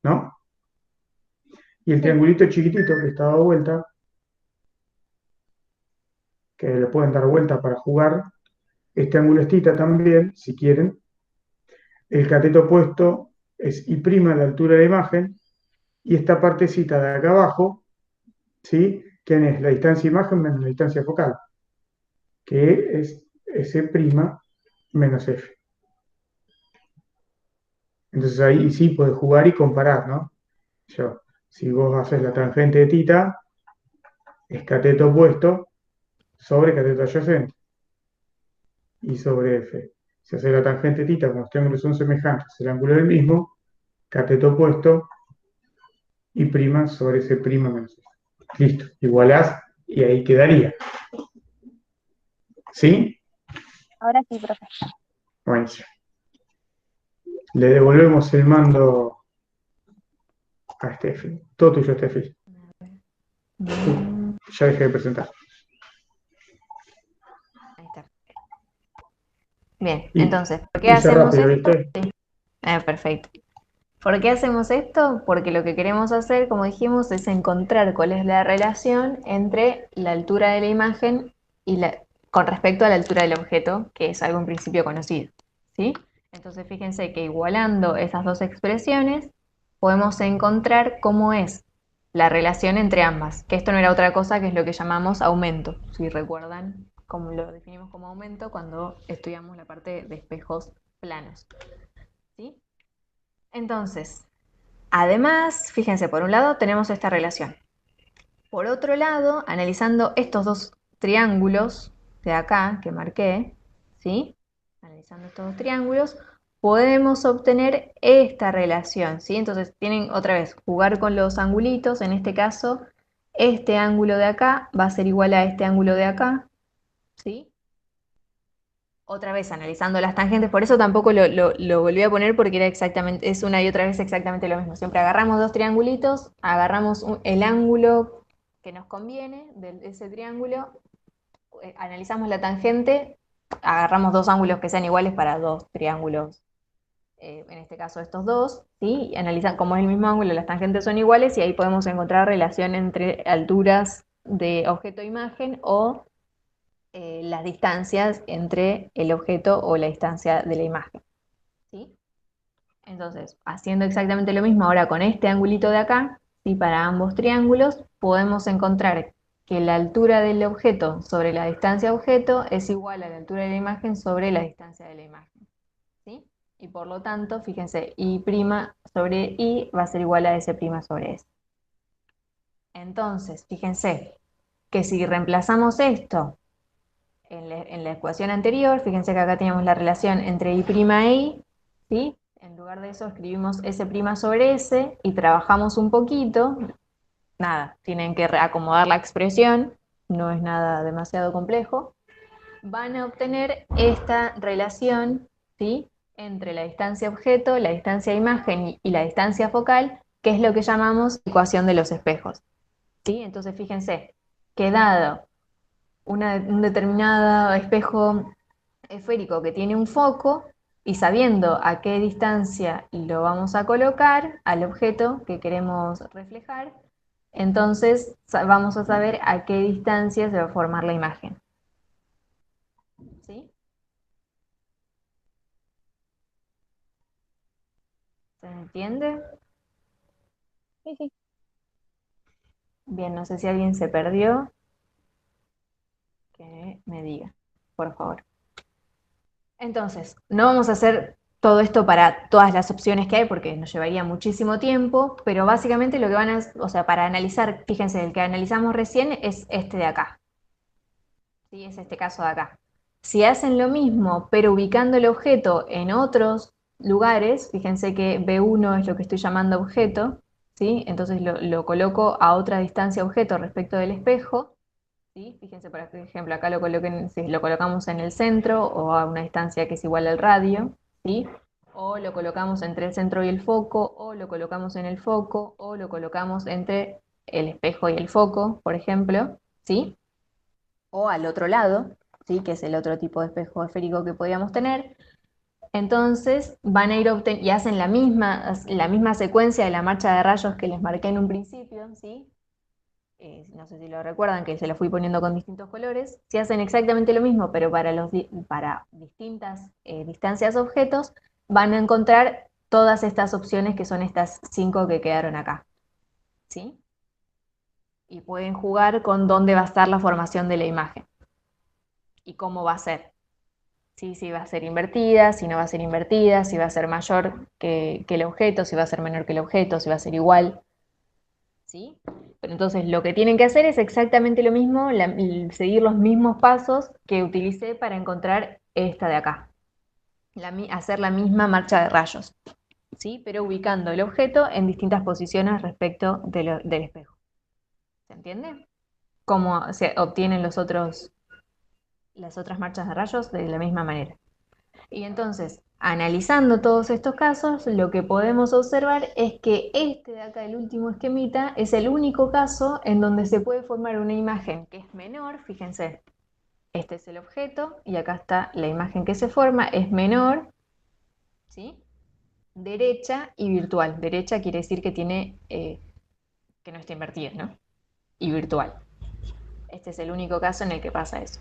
¿no? Y el Sí, triangulito chiquitito que está dado vuelta, que le pueden dar vuelta para jugar, este ángulo es tita también, si quieren. El cateto opuesto es I' a la altura de la imagen, y esta partecita de acá abajo, ¿sí? Que es la distancia imagen menos la distancia focal, que es S' menos F. Entonces ahí sí puedes jugar y comparar, ¿no? Si vos haces la tangente de tita, es cateto opuesto sobre cateto adyacente y sobre F. Si haces la tangente de tita, como los triángulos son semejantes, el ángulo es el mismo, cateto opuesto y prima sobre ese prima menos F. Listo, igualás y ahí quedaría. ¿Sí? ahora sí, profe. Buenísimo. Le devolvemos el mando a Steffi. Todo tuyo, Steffi. Mm, Ya dejé de presentar. ahí está. Bien, Y entonces, ¿por qué hice hacemos rápido, esto? ¿viste? Sí. Perfecto. ¿Por qué hacemos esto? Porque lo que queremos hacer, como dijimos, es encontrar cuál es la relación entre la altura de la imagen y con respecto a la altura del objeto, que es algo en principio conocido, ¿sí? Entonces fíjense que igualando esas dos expresiones, podemos encontrar cómo es la relación entre ambas, que esto no era otra cosa que es lo que llamamos aumento, si recuerdan cómo lo definimos como aumento cuando estudiamos la parte de espejos planos, ¿sí? Entonces, además, fíjense, por un lado tenemos esta relación. Por otro lado, analizando estos dos triángulos de acá que marqué, ¿sí? Analizando estos dos triángulos, podemos obtener esta relación, ¿sí? Entonces tienen otra vez jugar con los angulitos, en este caso, este ángulo de acá va a ser igual a este ángulo de acá, ¿sí? Otra vez analizando las tangentes, por eso tampoco lo volví a poner porque era exactamente, es una y otra vez exactamente lo mismo. Siempre agarramos dos triangulitos, agarramos el ángulo que nos conviene de ese triángulo, analizamos la tangente, agarramos dos ángulos que sean iguales para dos triángulos, en este caso estos dos, ¿sí? Y analizan como es el mismo ángulo, las tangentes son iguales y ahí podemos encontrar relación entre alturas de objeto e imagen o las distancias entre el objeto o la distancia de la imagen, ¿sí? Entonces, haciendo exactamente lo mismo ahora con este angulito de acá, ¿sí? Para ambos triángulos, podemos encontrar que la altura del objeto sobre la distancia objeto es igual a la altura de la imagen sobre la distancia de la imagen, ¿sí? Y por lo tanto, fíjense, I' sobre I va a ser igual a S' sobre S. Entonces, fíjense que si reemplazamos esto En la ecuación anterior, fíjense que acá teníamos la relación entre I' e I, ¿sí? En lugar de eso escribimos S' sobre S y trabajamos un poquito. Nada, tienen que acomodar la expresión, no es nada demasiado complejo. Van a obtener esta relación, ¿sí? Entre la distancia objeto, la distancia imagen y la distancia focal, que es lo que llamamos ecuación de los espejos, ¿sí? Entonces fíjense que dado un determinado espejo esférico que tiene un foco, y sabiendo a qué distancia lo vamos a colocar al objeto que queremos reflejar, entonces vamos a saber a qué distancia se va a formar la imagen. ¿Sí? ¿Se entiende? Sí, sí. Bien, no sé si alguien se perdió, que me diga, por favor. Entonces, no vamos a hacer todo esto para todas las opciones que hay porque nos llevaría muchísimo tiempo, pero básicamente lo que van a, o sea, para analizar, fíjense, el que analizamos recién es este de acá, ¿sí? Es este caso de acá. Si hacen lo mismo, pero ubicando el objeto en otros lugares, fíjense que B1 es lo que estoy llamando objeto, ¿sí? Entonces lo coloco a otra distancia objeto respecto del espejo, ¿sí? Fíjense, por ejemplo, acá si lo colocamos en el centro o a una distancia que es igual al radio, ¿sí? O lo colocamos entre el centro y el foco, o lo colocamos en el foco, o lo colocamos entre el espejo y el foco, por ejemplo, ¿sí? O al otro lado, ¿sí? Que es el otro tipo de espejo esférico que podíamos tener. Entonces van a ir y hacen la misma secuencia de la marcha de rayos que les marqué en un principio, ¿sí? No sé si lo recuerdan, que se lo fui poniendo con distintos colores. Si hacen exactamente lo mismo, pero para distintas distancias objetos, van a encontrar todas estas opciones que son estas 5 que quedaron acá, ¿sí? Y pueden jugar con dónde va a estar la formación de la imagen y cómo va a ser. ¿Sí? Si va a ser invertida, si no va a ser invertida, si va a ser mayor que el objeto, si va a ser menor que el objeto, si va a ser igual. ¿Sí? Pero entonces lo que tienen que hacer es exactamente lo mismo, seguir los mismos pasos que utilicé para encontrar esta de acá. Hacer la misma marcha de rayos, ¿sí? Pero ubicando el objeto en distintas posiciones respecto del espejo. ¿Se entiende? Cómo se obtienen las otras marchas de rayos de la misma manera. Y entonces, analizando todos estos casos, lo que podemos observar es que este de acá, el último esquemita, es el único caso en donde se puede formar una imagen que es menor. Fíjense, este es el objeto y acá está la imagen que se forma, es menor, ¿sí? Derecha y virtual. Derecha quiere decir que que no está invertida, ¿no? Y virtual. Este es el único caso en el que pasa eso.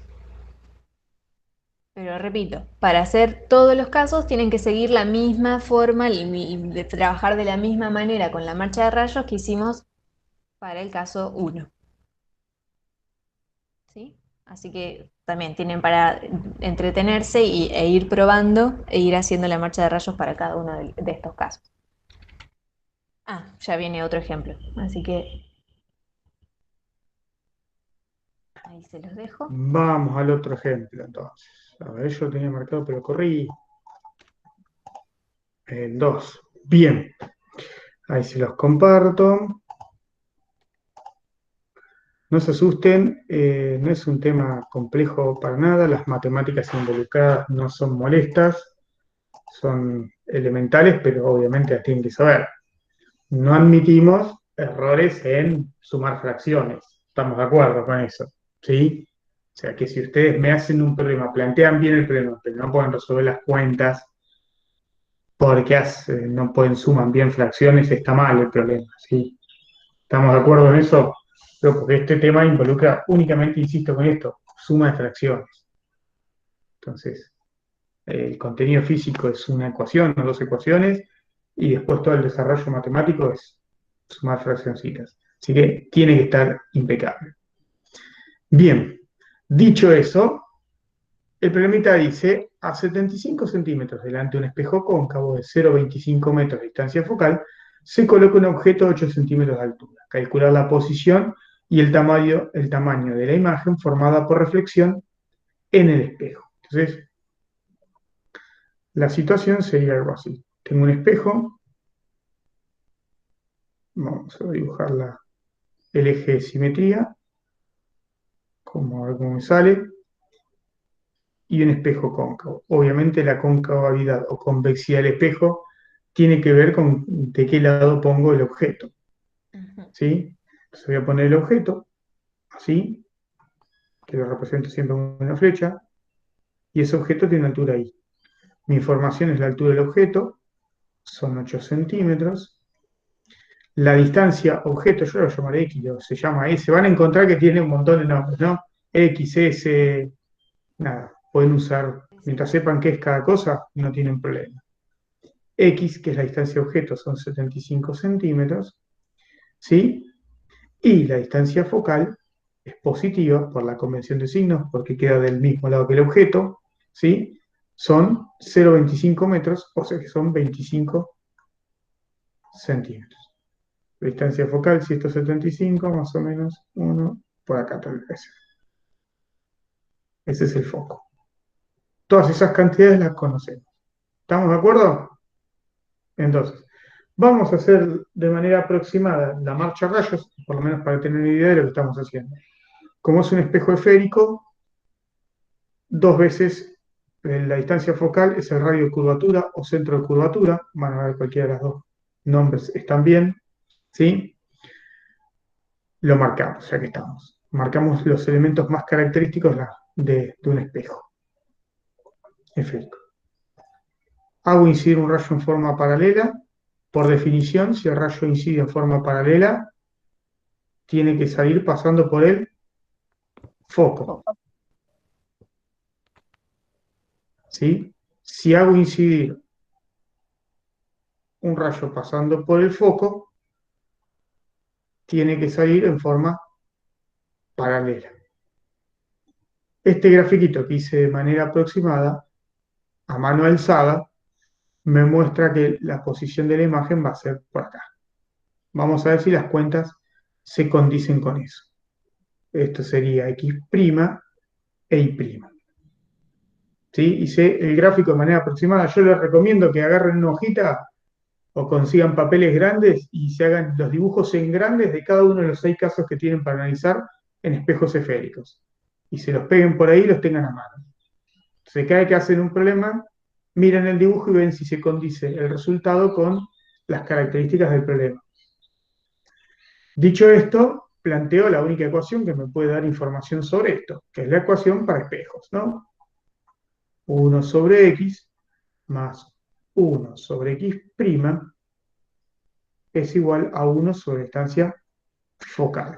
Pero repito, para hacer todos los casos tienen que seguir la misma forma y de trabajar de la misma manera con la marcha de rayos que hicimos para el caso 1. ¿Sí? Así que también tienen para entretenerse e ir probando e ir haciendo la marcha de rayos para cada uno de estos casos. Ah, ya viene otro ejemplo, así que ahí se los dejo. Vamos al otro ejemplo, entonces. A ver, yo lo tenía marcado, pero corrí. El 2. Bien, ahí se los comparto. No se asusten, no es un tema complejo para nada. Las matemáticas involucradas no son molestas, son elementales, pero obviamente las tienen que saber. No admitimos errores en sumar fracciones. ¿Estamos de acuerdo con eso? ¿Sí? O sea que si ustedes me hacen un problema, plantean bien el problema, pero no pueden resolver las cuentas porque no pueden sumar bien fracciones, está mal el problema, ¿sí? ¿Estamos de acuerdo en eso? Pero porque este tema involucra únicamente, insisto con esto, suma de fracciones. Entonces, el contenido físico es una ecuación o dos ecuaciones, y después todo el desarrollo matemático es sumar fraccioncitas. Así que tiene que estar impecable. Bien, dicho eso, el problemita dice, a 75 centímetros delante de un espejo cóncavo de 0,25 metros de distancia focal, se coloca un objeto de 8 centímetros de altura. Calcular la posición y el tamaño de la imagen formada por reflexión en el espejo. Entonces, la situación sería algo así. Tengo un espejo, vamos a dibujar el eje de simetría, como a ver cómo me sale, y un espejo cóncavo. Obviamente la concavidad o convexidad del espejo tiene que ver con de qué lado pongo el objeto, Ujú. ¿sí? Entonces voy a poner el objeto, así, que lo represento siempre con una flecha, y ese objeto tiene una altura I. Mi información es la altura del objeto, son 8 centímetros. La distancia objeto, yo lo llamaré X, se llama S. Van a encontrar que tiene un montón de nombres, ¿no? X, S, nada. Pueden usar, mientras sepan qué es cada cosa, no tienen problema. X, que es la distancia objeto, son 75 centímetros, ¿sí? Y la distancia focal es positiva por la convención de signos, porque queda del mismo lado que el objeto, ¿sí? Son 0,25 metros, o sea que son 25 centímetros. La distancia focal, 175, más o menos, 1, por acá tal vez. Ese es el foco. Todas esas cantidades las conocemos. ¿Estamos de acuerdo? Entonces, vamos a hacer de manera aproximada la marcha a rayos, por lo menos para tener una idea de lo que estamos haciendo. Como es un espejo esférico, dos veces la distancia focal es el radio de curvatura o centro de curvatura. Van a ver cualquiera de los dos nombres están bien, ¿sí? Lo marcamos, ya que estamos. Marcamos los elementos más característicos de un espejo esférico. Hago incidir un rayo en forma paralela. Por definición, si el rayo incide en forma paralela, tiene que salir pasando por el foco, ¿sí? Si hago incidir un rayo pasando por el foco, tiene que salir en forma paralela. Este grafiquito que hice de manera aproximada, a mano alzada, me muestra que la posición de la imagen va a ser por acá. Vamos a ver si las cuentas se condicen con eso. Esto sería X' e Y'. ¿Sí? Hice el gráfico de manera aproximada. Yo les recomiendo que agarren una hojita o consigan papeles grandes y se hagan los dibujos en grandes de cada uno de los 6 casos que tienen para analizar en espejos esféricos. Y se los peguen por ahí y los tengan a mano. Se cae que hacen un problema, miren el dibujo y ven si se condice el resultado con las características del problema. Dicho esto, planteo la única ecuación que me puede dar información sobre esto, que es la ecuación para espejos, ¿no? 1 sobre X más 1 sobre X' es igual a 1 sobre distancia focal.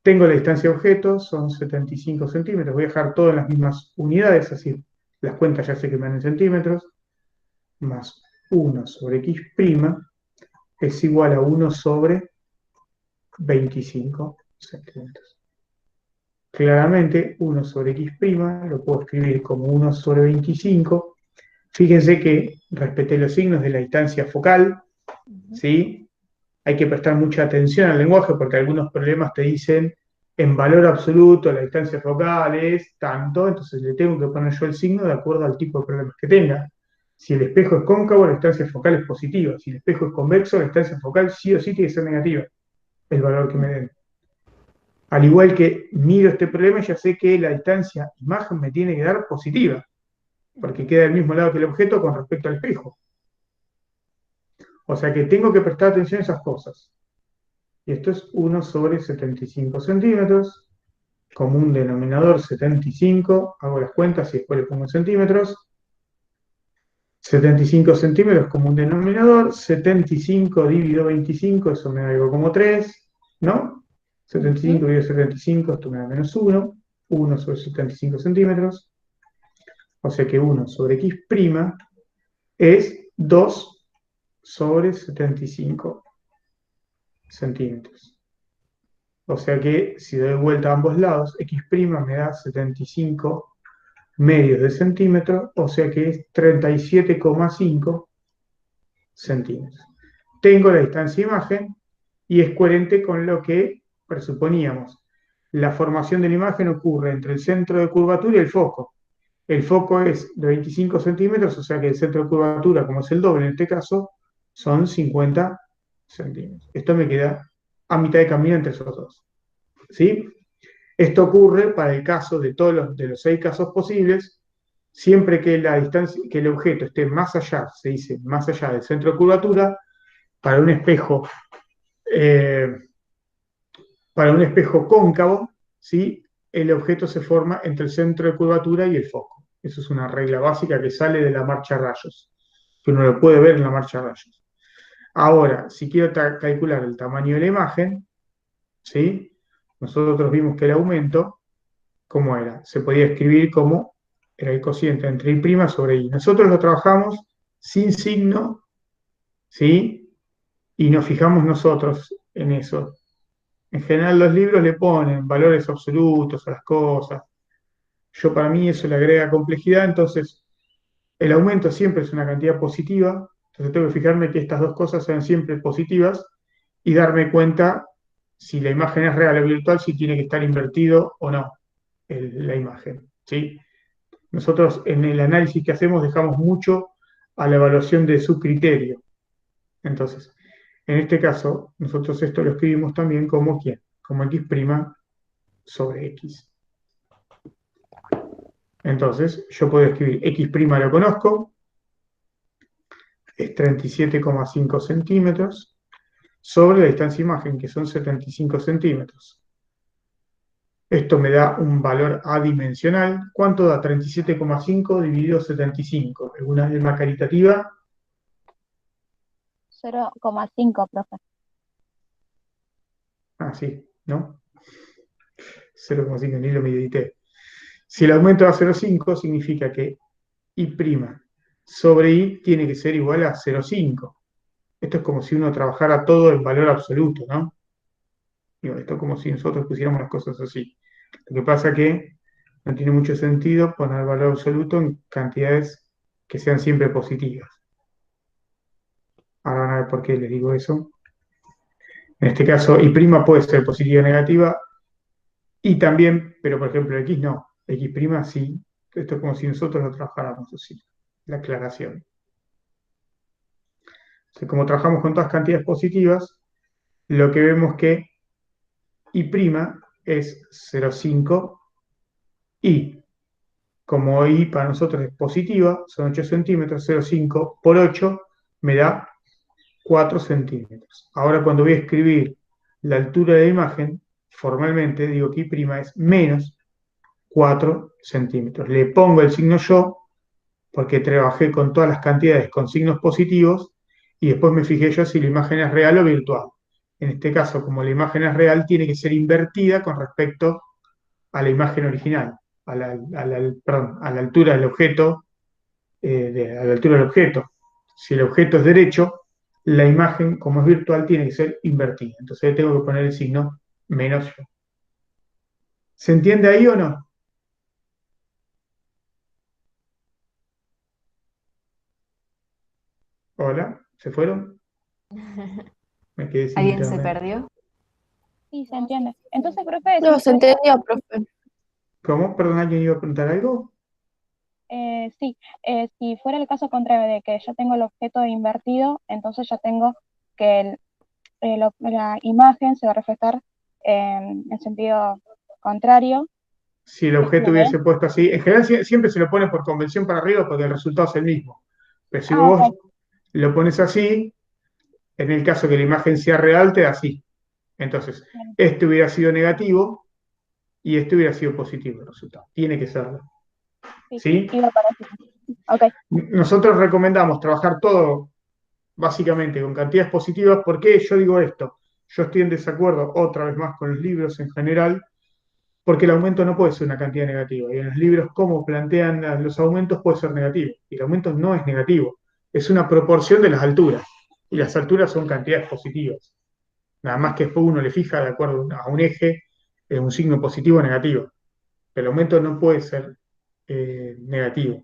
Tengo la distancia objeto, son 75 centímetros. Voy a dejar todo en las mismas unidades, así las cuentas ya sé que me dan en centímetros. Más 1 sobre X' es igual a 1 sobre 25 centímetros. Claramente, 1 sobre X' lo puedo escribir como 1 sobre 25. Fíjense que respeté los signos de la distancia focal, ¿sí? Hay que prestar mucha atención al lenguaje porque algunos problemas te dicen en valor absoluto la distancia focal es tanto, entonces le tengo que poner yo el signo de acuerdo al tipo de problemas que tenga. Si el espejo es cóncavo, la distancia focal es positiva. Si el espejo es convexo, la distancia focal sí o sí tiene que ser negativa, el valor que me den. Al igual que miro este problema, ya sé que la distancia imagen me tiene que dar positiva, porque queda del mismo lado que el objeto con respecto al espejo. O sea que tengo que prestar atención a esas cosas. Y esto es 1 sobre 75 centímetros, común denominador 75, hago las cuentas y después le pongo en centímetros. 75 centímetros como un denominador, 75 dividido 25, eso me da algo como 3, ¿no? 75 dividido 75, esto me da menos 1, 1 sobre 75 centímetros, o sea que 1 sobre X' es 2 sobre 75 centímetros. O sea que si doy vuelta a ambos lados, X' me da 75 medios de centímetro, o sea que es 37,5 centímetros. Tengo la distancia imagen y es coherente con lo que presuponíamos. la formación de la imagen ocurre entre el centro de curvatura y el foco. El foco es de 25 centímetros, o sea que el centro de curvatura, como es el doble en este caso, son 50 centímetros. Esto me queda a mitad de camino entre esos dos. ¿Sí? Esto ocurre para el caso de de los 6 casos posibles, siempre que la distancia, que el objeto esté más allá, se dice más allá del centro de curvatura, para un espejo, eh, para un espejo cóncavo, ¿sí? El objeto se forma entre el centro de curvatura y el foco. Eso es una regla básica que sale de la marcha a rayos, que uno lo puede ver en la marcha a rayos. Ahora, si quiero calcular el tamaño de la imagen, ¿sí? Nosotros vimos que el aumento, ¿cómo era? Se podía escribir como era el cociente entre I' sobre I. Nosotros lo trabajamos sin signo, ¿sí? Y nos fijamos nosotros en eso. En general los libros le ponen valores absolutos a las cosas. Yo para mí eso le agrega complejidad, entonces el aumento siempre es una cantidad positiva, entonces tengo que fijarme que estas dos cosas sean siempre positivas y darme cuenta si la imagen es real o virtual, si tiene que estar invertido o no la imagen, ¿sí? Nosotros en el análisis que hacemos dejamos mucho a la evaluación de su criterio. Entonces, en este caso, nosotros esto lo escribimos también como ¿quién? Como X' sobre X. Entonces, yo puedo escribir X' lo conozco, es 37,5 centímetros, sobre la distancia imagen, que son 75 centímetros. Esto me da un valor adimensional. ¿Cuánto da 37,5 dividido 75? ¿Alguna alma caritativa? 0,5, profe. Ah, sí, ¿no? 0,5, ni lo medité. Si el aumento da 0,5, significa que I' sobre I tiene que ser igual a 0,5. Esto es como si uno trabajara todo en valor absoluto, ¿no? Digo, esto es como si nosotros pusiéramos las cosas así. Lo que pasa que no tiene mucho sentido poner valor absoluto en cantidades que sean siempre positivas. Ahora van a ver por qué les digo eso. En este caso, I' puede ser positiva o negativa, y también, pero por ejemplo, X no. X' sí. Esto es como si nosotros lo trabajáramos así. La aclaración. Entonces, como trabajamos con todas cantidades positivas, lo que vemos que I' es 0,5 y como I para nosotros es positiva, son 8 centímetros, 0,5 por 8 me da 4 centímetros. Ahora cuando voy a escribir la altura de la imagen, formalmente digo que I' es menos 4 centímetros. Le pongo el signo yo, porque trabajé con todas las cantidades con signos positivos, y después me fijé yo si la imagen es real o virtual. En este caso, como la imagen es real, tiene que ser invertida con respecto a la imagen original, perdón, a la altura del objeto, a la altura del objeto. Si el objeto es derecho, la imagen, como es virtual, tiene que ser invertida. Entonces tengo que poner el signo menos yo. ¿Se entiende ahí o no? Hola, ¿se fueron? Me quedé sin ¿Alguien se internet. perdió? Sí, se entiende. Entonces, profe, No, si se fuera, entendió, profe. ¿Cómo? Perdón, ¿alguien iba a preguntar algo? sí, si fuera el caso contrario de que yo tengo el objeto invertido, entonces yo tengo que la imagen se va a reflejar en sentido contrario. Si el ¿Lo objeto ven? hubiese puesto así, en general siempre se lo pone por convención para arriba porque el resultado es el mismo. Pero si Ah, vos ok. lo pones así, en el caso que la imagen sea real, te da así. Entonces, Bien. este hubiera sido negativo y este hubiera sido positivo el resultado. Tiene que serlo. Sí, ¿Sí? iba para eso. Ok. Nosotros recomendamos trabajar todo básicamente con cantidades positivas. ¿Por qué yo digo esto? Yo estoy en desacuerdo otra vez más con los libros en general, porque el aumento no puede ser una cantidad negativa. Y en los libros, como plantean los aumentos, puede ser negativo. Y el aumento no es negativo, es una proporción de las alturas. Y las alturas son cantidades positivas. Nada más que después uno le fija de acuerdo a un eje un signo positivo o negativo. Pero el aumento no puede ser negativo.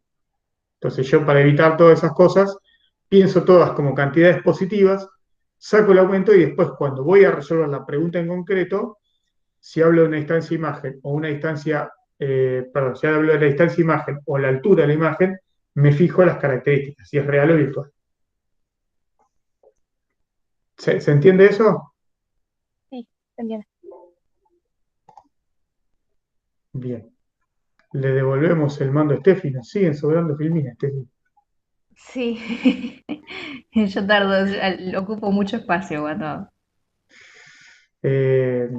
Entonces yo para evitar todas esas cosas, pienso todas como cantidades positivas, saco el aumento y después cuando voy a resolver la pregunta en concreto, si hablo de una distancia imagen o una distancia, perdón, si hablo de la distancia imagen o la altura de la imagen, me fijo las características, si es real o virtual. ¿Se entiende eso? Sí, se entiende. Bien. Le devolvemos el mando a Steffi, nos siguen sobrando filmines, Steffi. Sí, yo tardo, ocupo mucho espacio cuando... Eh,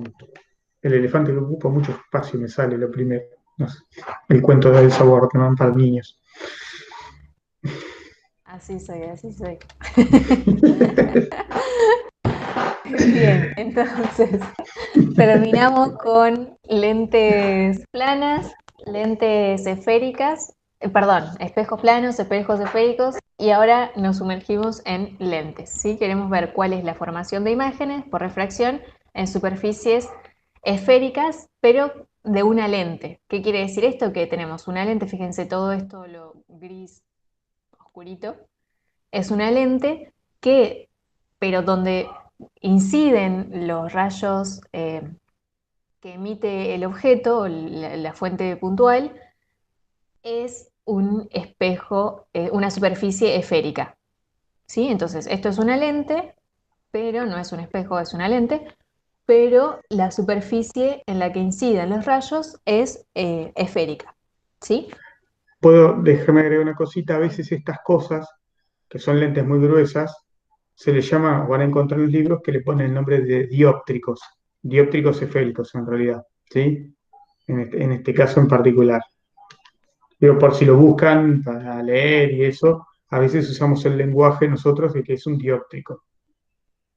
el elefante que ocupa mucho espacio me sale lo primero. No sé. El cuento de Elsa Bortman para niños. Así soy, así soy. Bien, entonces terminamos con lentes planas, lentes esféricas, perdón, espejos planos, espejos esféricos, y ahora nos sumergimos en lentes, ¿sí? Queremos ver cuál es la formación de imágenes por refracción en superficies esféricas, pero de una lente. ¿Qué quiere decir esto? Que tenemos una lente, fíjense todo esto, lo gris oscurito, es una lente que, pero donde inciden los rayos que emite el objeto, la fuente puntual, es un espejo, una superficie esférica. ¿Sí? Entonces, esto es una lente, pero no es un espejo, es una lente, pero la superficie en la que inciden los rayos es esférica. ¿Sí? Déjame agregar una cosita, a veces estas cosas, que son lentes muy gruesas, se les llama, van a encontrar en los libros que le ponen el nombre de dióptricos esféricos en realidad, ¿sí? En este caso en particular. Digo, por si lo buscan para leer y eso, a veces usamos el lenguaje nosotros de que es un dióptrico.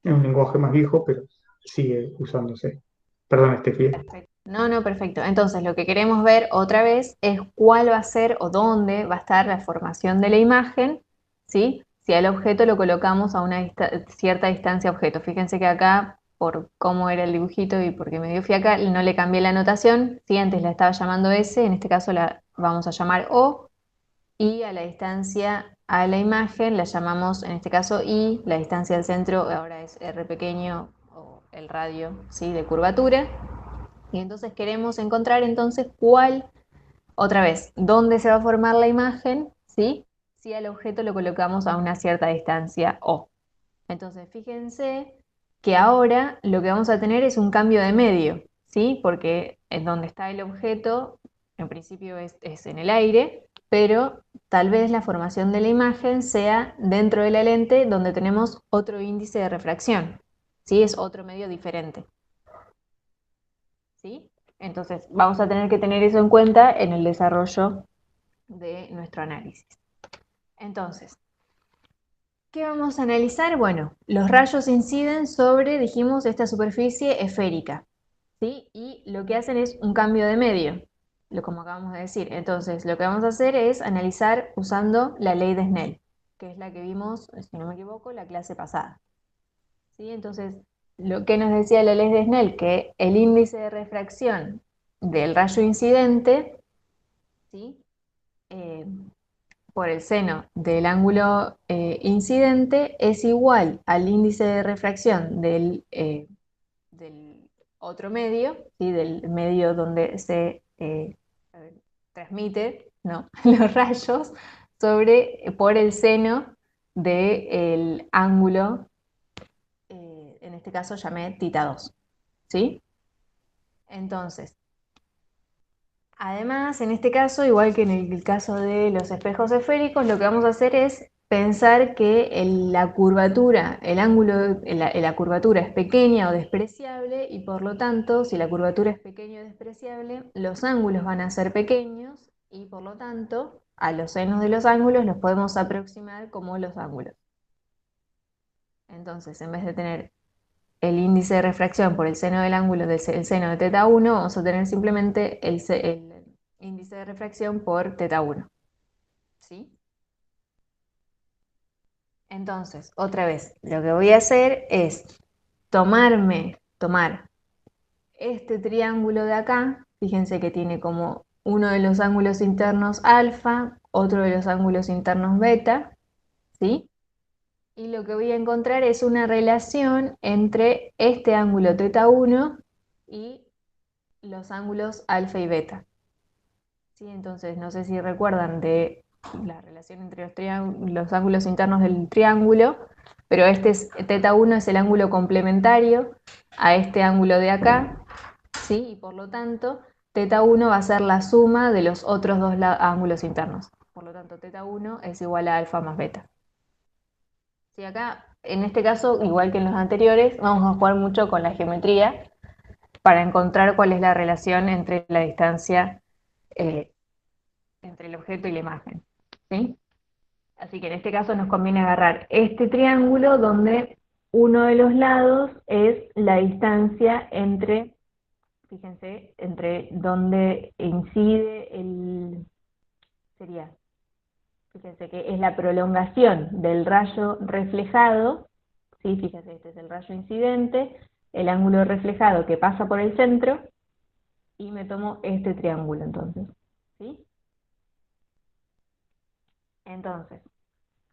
Es un lenguaje más viejo, pero sigue usándose. Perdón, Estefi. Perfecto. No, no, perfecto. Entonces, lo que queremos ver otra vez es cuál va a ser o dónde va a estar la formación de la imagen, ¿sí? Si al objeto lo colocamos a una cierta distancia objeto. Fíjense que acá, por cómo era el dibujito y porque me dio fiaca, no le cambié la notación. Si antes la estaba llamando S, en este caso la vamos a llamar O, y a la distancia a la imagen la llamamos, en este caso, I, la distancia al centro ahora es R pequeño o el radio, ¿sí? De curvatura. Y entonces queremos encontrar entonces otra vez, dónde se va a formar la imagen, ¿sí? Si al objeto lo colocamos a una cierta distancia O. Entonces fíjense que ahora lo que vamos a tener es un cambio de medio, ¿sí? Porque en donde está el objeto, en principio es en el aire, pero tal vez la formación de la imagen sea dentro de la lente donde tenemos otro índice de refracción, ¿sí? Es otro medio diferente. ¿Sí? Entonces, vamos a tener que tener eso en cuenta en el desarrollo de nuestro análisis. Entonces, ¿qué vamos a analizar? Bueno, los rayos inciden sobre, dijimos, esta superficie esférica, ¿sí? Y lo que hacen es un cambio de medio, como acabamos de decir. Entonces, lo que vamos a hacer es analizar usando la ley de Snell, que es la que vimos, si no me equivoco, la clase pasada. ¿Sí? Entonces, lo que nos decía la ley de Snell, que el índice de refracción del rayo incidente, ¿sí? Eh, por el seno del ángulo incidente es igual al índice de refracción del otro medio, ¿sí? Del medio donde se transmite, ¿no? los rayos por el seno del ángulo, en este caso llamé tita 2, ¿sí? Entonces, además, en este caso, igual que en el caso de los espejos esféricos, lo que vamos a hacer es pensar que la curvatura, el ángulo, la curvatura es pequeña o despreciable y por lo tanto, si la curvatura es pequeña o despreciable, los ángulos van a ser pequeños y por lo tanto, a los senos de los ángulos los podemos aproximar como los ángulos. Entonces, en vez de tener el índice de refracción por el seno del ángulo del seno de teta 1, vamos a tener simplemente el índice de refracción por teta 1. ¿Sí? Entonces, otra vez, lo que voy a hacer es tomar este triángulo de acá, fíjense que tiene como uno de los ángulos internos alfa, otro de los ángulos internos beta, ¿sí? Y lo que voy a encontrar es una relación entre este ángulo teta 1 y los ángulos alfa y beta. ¿Sí? Entonces, no sé si recuerdan de la relación entre los ángulos internos del triángulo, pero teta 1 es el ángulo complementario a este ángulo de acá, ¿sí? Y por lo tanto, teta 1 va a ser la suma de los otros dos ángulos internos. Por lo tanto, teta 1 es igual a alfa más beta. Sí, acá, en este caso, igual que en los anteriores, vamos a jugar mucho con la geometría para encontrar cuál es la relación entre la distancia entre el objeto y la imagen, ¿sí? Así que en este caso nos conviene agarrar este triángulo donde uno de los lados es la distancia entre, fíjense, entre donde incide fíjense que es la prolongación del rayo reflejado, ¿sí? Fíjense, este es el rayo incidente, el ángulo reflejado que pasa por el centro, y me tomo este triángulo entonces, ¿sí? Entonces,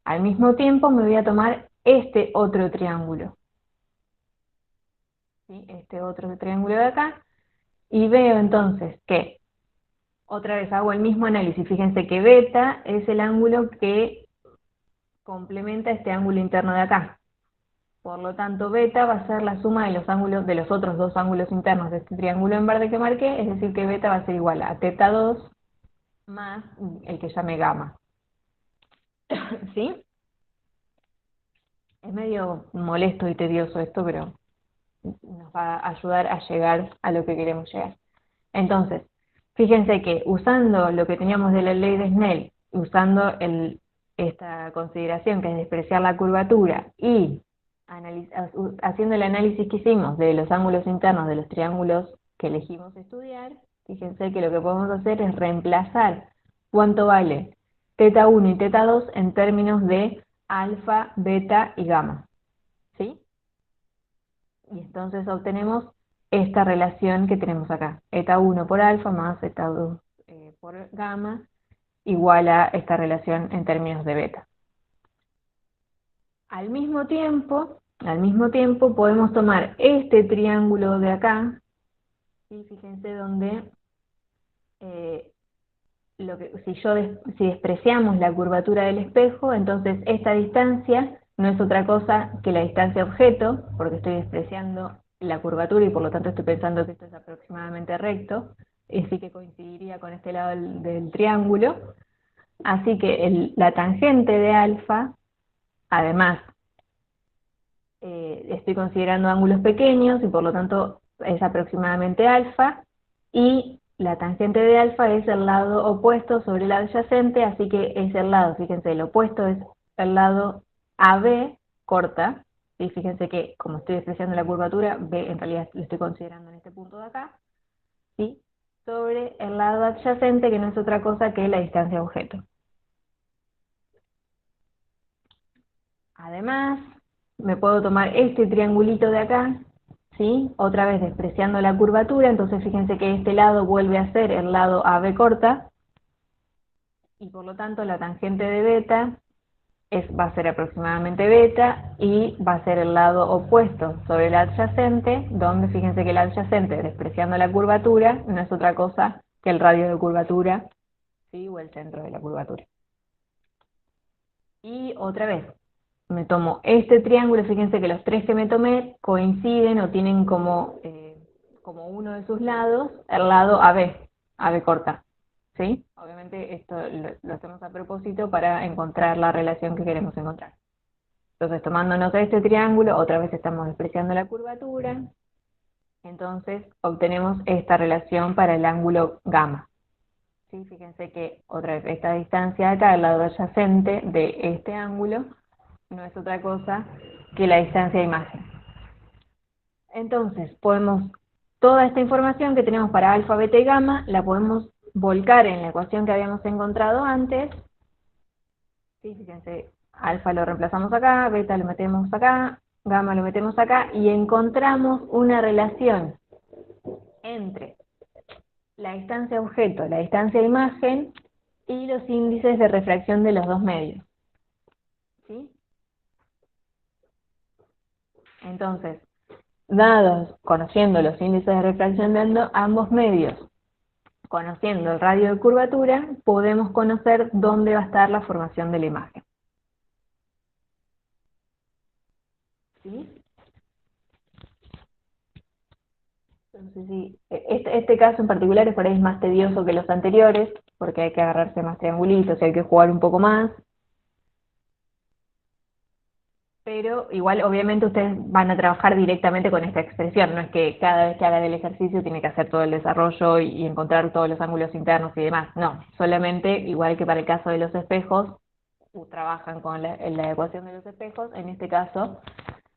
al mismo tiempo me voy a tomar este otro triángulo, ¿sí? Este otro triángulo de acá, y veo entonces que, otra vez hago el mismo análisis, fíjense que beta es el ángulo que complementa este ángulo interno de acá. Por lo tanto, beta va a ser la suma de los ángulos, de los otros dos ángulos internos de este triángulo en verde que marqué, es decir que beta va a ser igual a teta 2 más el que llame gamma. ¿Sí? Es medio molesto y tedioso esto, pero nos va a ayudar a llegar a lo que queremos llegar. Entonces, fíjense que usando lo que teníamos de la ley de Snell, usando esta consideración que es despreciar la curvatura y haciendo el análisis que hicimos de los ángulos internos de los triángulos que elegimos estudiar, fíjense que lo que podemos hacer es reemplazar cuánto vale teta 1 y teta 2 en términos de alfa, beta y gamma, ¿sí? Y entonces obtenemos esta relación que tenemos acá, eta 1 por alfa más eta 2 por gamma, igual a esta relación en términos de beta. Al mismo tiempo podemos tomar este triángulo de acá, y fíjense donde, si despreciamos la curvatura del espejo, entonces esta distancia no es otra cosa que la distancia objeto, porque estoy despreciando la curvatura y por lo tanto estoy pensando que esto es aproximadamente recto, así que coincidiría con este lado del triángulo. Así que la tangente de alfa, además, estoy considerando ángulos pequeños y por lo tanto es aproximadamente alfa, y la tangente de alfa es el lado opuesto sobre el adyacente, así que es el lado, fíjense, el opuesto es el lado AB corta, y fíjense que como estoy despreciando la curvatura, B en realidad lo estoy considerando en este punto de acá, ¿sí? Sobre el lado adyacente, que no es otra cosa que la distancia objeto. Además, me puedo tomar este triangulito de acá, ¿sí? Otra vez despreciando la curvatura, entonces fíjense que este lado vuelve a ser el lado AB corta, y por lo tanto la tangente de beta va a ser aproximadamente beta, y va a ser el lado opuesto sobre el adyacente, donde fíjense que el adyacente, despreciando la curvatura, no es otra cosa que el radio de curvatura, ¿sí? O el centro de la curvatura. Y otra vez, me tomo este triángulo, fíjense que los tres que me tomé coinciden o tienen como uno de sus lados el lado AB corta, ¿sí? Obviamente esto lo hacemos a propósito para encontrar la relación que queremos encontrar. Entonces, tomándonos este triángulo, otra vez estamos despreciando la curvatura, entonces obtenemos esta relación para el ángulo gamma. ¿Sí? Fíjense que otra vez esta distancia de acá, el lado adyacente de este ángulo, no es otra cosa que la distancia de imagen. Entonces, toda esta información que tenemos para alfa, beta y gamma, la podemos volcar en la ecuación que habíamos encontrado antes. ¿Sí? Fíjense, alfa lo reemplazamos acá, beta lo metemos acá, gamma lo metemos acá, y encontramos una relación entre la distancia objeto, la distancia de imagen, y los índices de refracción de los dos medios. ¿Sí? Entonces, conociendo los índices de refracción de ambos medios, conociendo el radio de curvatura, podemos conocer dónde va a estar la formación de la imagen. ¿Sí? Entonces, sí, este caso en particular es por ahí es más tedioso que los anteriores, porque hay que agarrarse más triangulitos y hay que jugar un poco más. Pero igual, obviamente, ustedes van a trabajar directamente con esta expresión. No es que cada vez que hagan el ejercicio tienen que hacer todo el desarrollo y encontrar todos los ángulos internos y demás. No, solamente, igual que para el caso de los espejos, trabajan con la ecuación de los espejos. En este caso,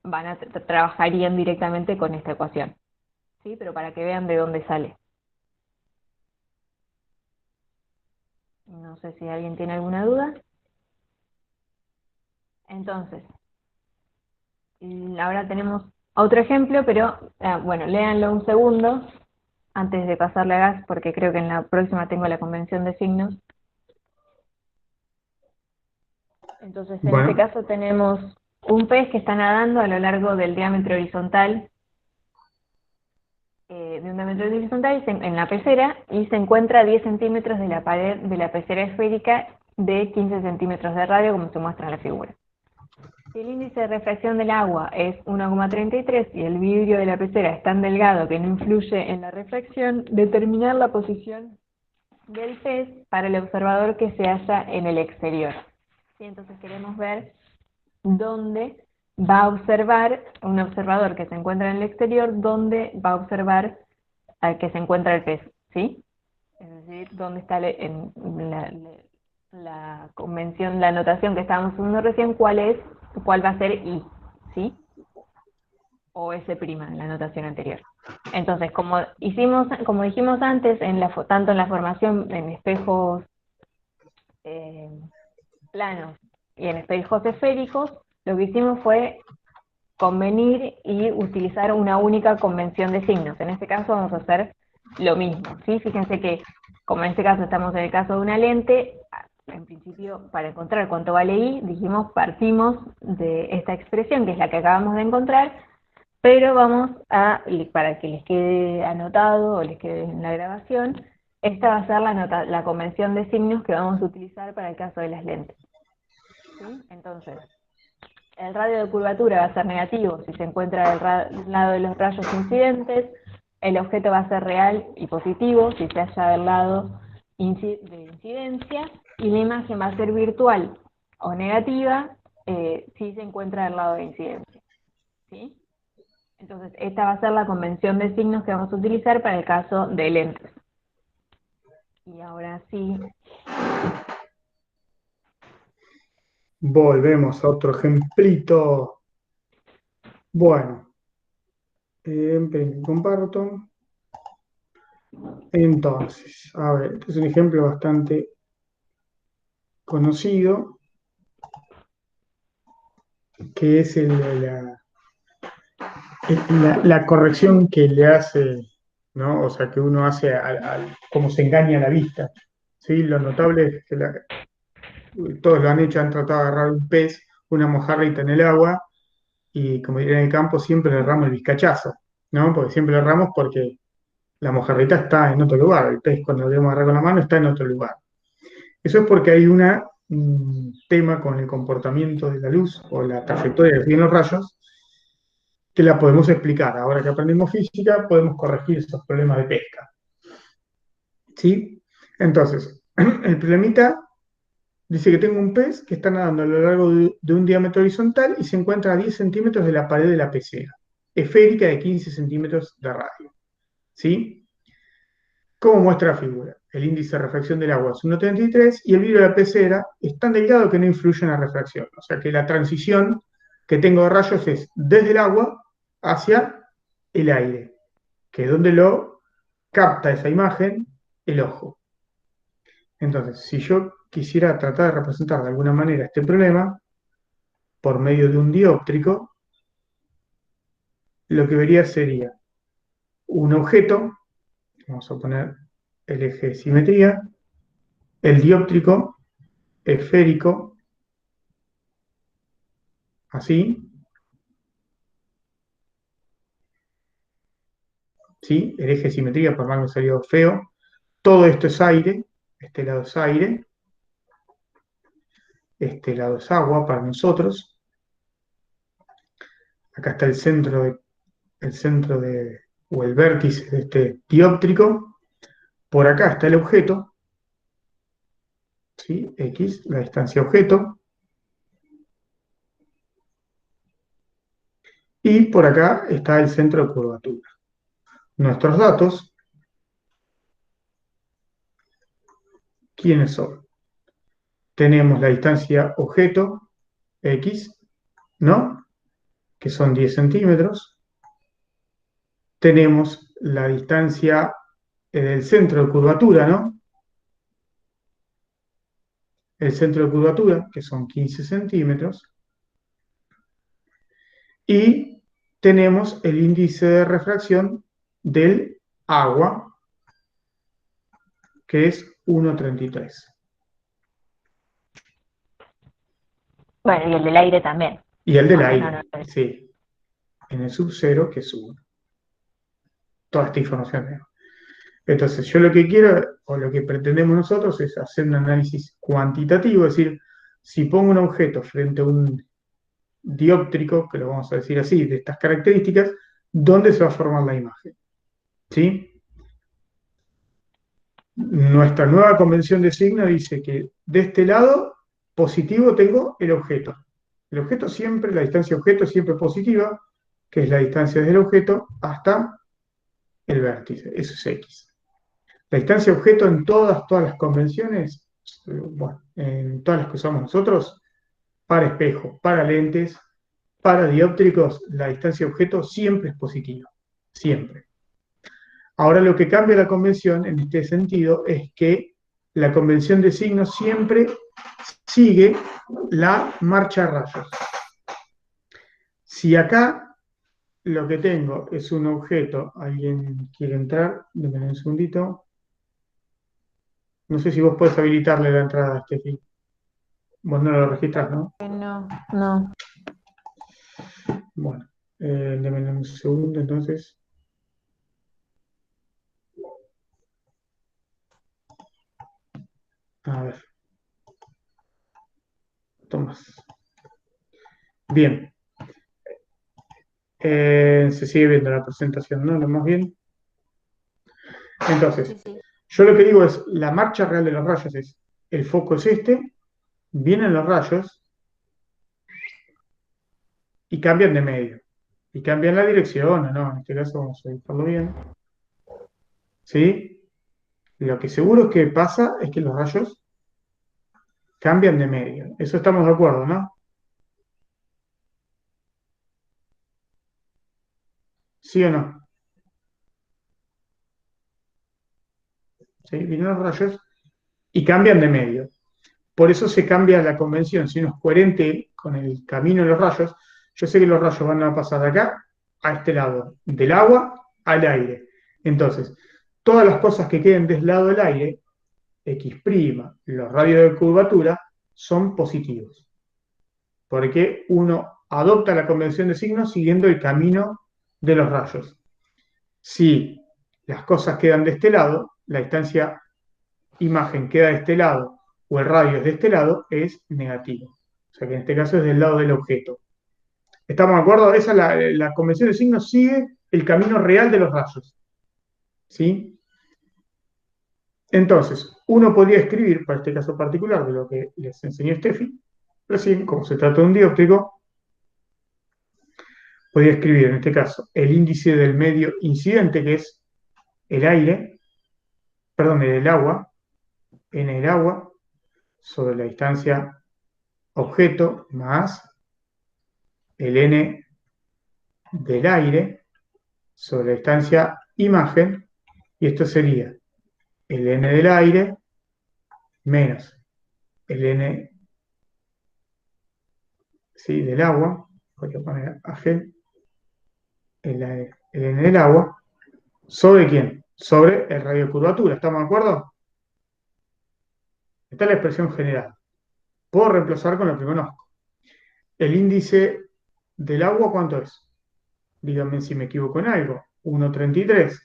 van a trabajarían directamente con esta ecuación. ¿Sí? Pero para que vean de dónde sale. No sé si alguien tiene alguna duda. Entonces, ahora tenemos otro ejemplo, pero bueno, léanlo un segundo antes de pasarle a gas, porque creo que en la próxima tengo la convención de signos. Entonces, en este Bueno, caso tenemos un pez que está nadando a lo largo del diámetro horizontal, de un diámetro horizontal en la pecera, y se encuentra a 10 centímetros de la pared de la pecera esférica de 15 centímetros de radio, como se muestra en la figura. Si el índice de refracción del agua es 1,33 y el vidrio de la pecera es tan delgado que no influye en la refracción, determinar la posición del pez para el observador que se halla en el exterior. ¿Sí? Entonces queremos ver dónde va a observar un observador que se encuentra en el exterior, dónde va a observar al que se encuentra el pez. ¿Sí? Es decir, dónde está en la convención, la notación que estábamos usando recién, cuál va a ser I, ¿sí? O S' en la notación anterior. Entonces, como dijimos antes, tanto en la formación en espejos planos y en espejos esféricos, lo que hicimos fue convenir y utilizar una única convención de signos. En este caso vamos a hacer lo mismo, ¿sí? Fíjense que, como en este caso estamos en el caso de una lente, en principio, para encontrar cuánto vale I, dijimos, partimos de esta expresión, que es la que acabamos de encontrar, pero vamos para que les quede anotado o les quede en la grabación, esta va a ser la convención de signos que vamos a utilizar para el caso de las lentes. ¿Sí? Entonces, el radio de curvatura va a ser negativo si se encuentra del lado de los rayos incidentes, el objeto va a ser real y positivo si se halla del lado de incidencia, y la imagen va a ser virtual o negativa si se encuentra del lado de incidencia. ¿Sí? Entonces, esta va a ser la convención de signos que vamos a utilizar para el caso de lentes. Y ahora sí, volvemos a otro ejemplito. Bueno, comparto. Entonces, a ver, este es un ejemplo bastante conocido, que es la corrección que le hace, ¿no? O sea, que uno hace cómo se engaña a la vista. ¿Sí? Lo notable es que todos lo han hecho, han tratado de agarrar un pez, una mojarrita en el agua, y como diría en el campo, siempre le erramos el vizcachazo, ¿no? Porque siempre le erramos porque la mojarrita está en otro lugar, el pez cuando lo debemos agarrar con la mano está en otro lugar. Eso es porque hay un tema con el comportamiento de la luz o la trayectoria que siguen los rayos que la podemos explicar. Ahora que aprendemos física, podemos corregir esos problemas de pesca. ¿Sí? Entonces, el problemita dice que tengo un pez que está nadando a lo largo de un diámetro horizontal y se encuentra a 10 centímetros de la pared de la pecera, esférica de 15 centímetros de radio. ¿Sí? ¿Cómo muestra la figura? El índice de refracción del agua es 1,33 y el vidrio de la pecera es tan delgado que no influye en la refracción. O sea que la transición que tengo de rayos es desde el agua hacia el aire, que es donde lo capta esa imagen el ojo. Entonces, si yo quisiera tratar de representar de alguna manera este problema por medio de un dióptrico, lo que vería sería un objeto, vamos a poner el eje de simetría, el dióptrico esférico, así, ¿sí? El eje de simetría, por más que me salió feo. Todo esto es aire, este lado es aire, este lado es agua para nosotros. Acá está o el vértice de este dióptrico. Por acá está el objeto, ¿sí? X, la distancia objeto. Y por acá está el centro de curvatura. Nuestros datos, ¿quiénes son? Tenemos la distancia objeto, X, ¿no? Que son 10 centímetros. Tenemos la distancia del centro de curvatura, ¿no? El centro de curvatura, que son 15 centímetros. Y tenemos el índice de refracción del agua, que es 1,33. Bueno, y el del aire también. Y el del Aunque no, aire, sí, en el sub 0, que es 1. Toda esta información tenemos. Entonces, yo lo que quiero, o lo que pretendemos nosotros, es hacer un análisis cuantitativo, es decir, si pongo un objeto frente a un dióptrico, que lo vamos a decir así, de estas características, ¿dónde se va a formar la imagen? ¿Sí? Nuestra nueva convención de signo dice que de este lado positivo tengo el objeto. El objeto siempre, la distancia objeto es siempre positiva, que es la distancia del objeto hasta el vértice, eso es X. La distancia objeto en todas las convenciones, bueno, en todas las que usamos nosotros, para espejos, para lentes, para dióptricos, la distancia objeto siempre es positiva, siempre. Ahora lo que cambia la convención en este sentido es que la convención de signos siempre sigue la marcha de rayos. Si acá lo que tengo es un objeto, ¿alguien quiere entrar? Déjame un segundito. No sé si vos podés habilitarle la entrada a Steffi. Vos no lo registras, ¿no? No, no. Bueno, déjame un segundo entonces. A ver. Tomás. Bien. Se sigue viendo la presentación, ¿no? ¿Lo más bien? Entonces, Sí. yo lo que digo es, la marcha real de los rayos es, el foco es este, vienen los rayos y cambian de medio. Y cambian la dirección, o no, en este caso vamos a editarlo bien. ¿Sí? Lo que seguro es que pasa es que los rayos cambian de medio. Eso estamos de acuerdo, ¿no? ¿Sí o no? ¿Sí? Vienen los rayos y cambian de medio. Por eso se cambia la convención. Si uno es coherente con el camino de los rayos, yo sé que los rayos van a pasar de acá a este lado, del agua al aire. Entonces, todas las cosas que queden del lado del aire, X', los radios de curvatura, son positivos. Porque uno adopta la convención de signos siguiendo el camino de los rayos. Si las cosas quedan de este lado, la distancia imagen queda de este lado o el radio es de este lado, es negativo. O sea que en este caso es del lado del objeto. ¿Estamos de acuerdo? Esa la convención de signos sigue el camino real de los rayos. ¿Sí? Entonces, uno podría escribir, para este caso particular de lo que les enseñó Steffi, recién, como se trata de un dióptrico, podría escribir en este caso el índice del medio incidente, que es el aire, perdón, el agua, n el agua, sobre la distancia objeto más el n del aire sobre la distancia imagen, y esto sería el n del aire menos el n, ¿sí?, del agua, voy a poner AG, el n del agua, ¿sobre quién? Sobre el radio de curvatura, ¿estamos de acuerdo? Esta es la expresión general. Puedo reemplazar con lo que conozco. El índice del agua, ¿cuánto es? Díganme si me equivoco en algo. 1,33.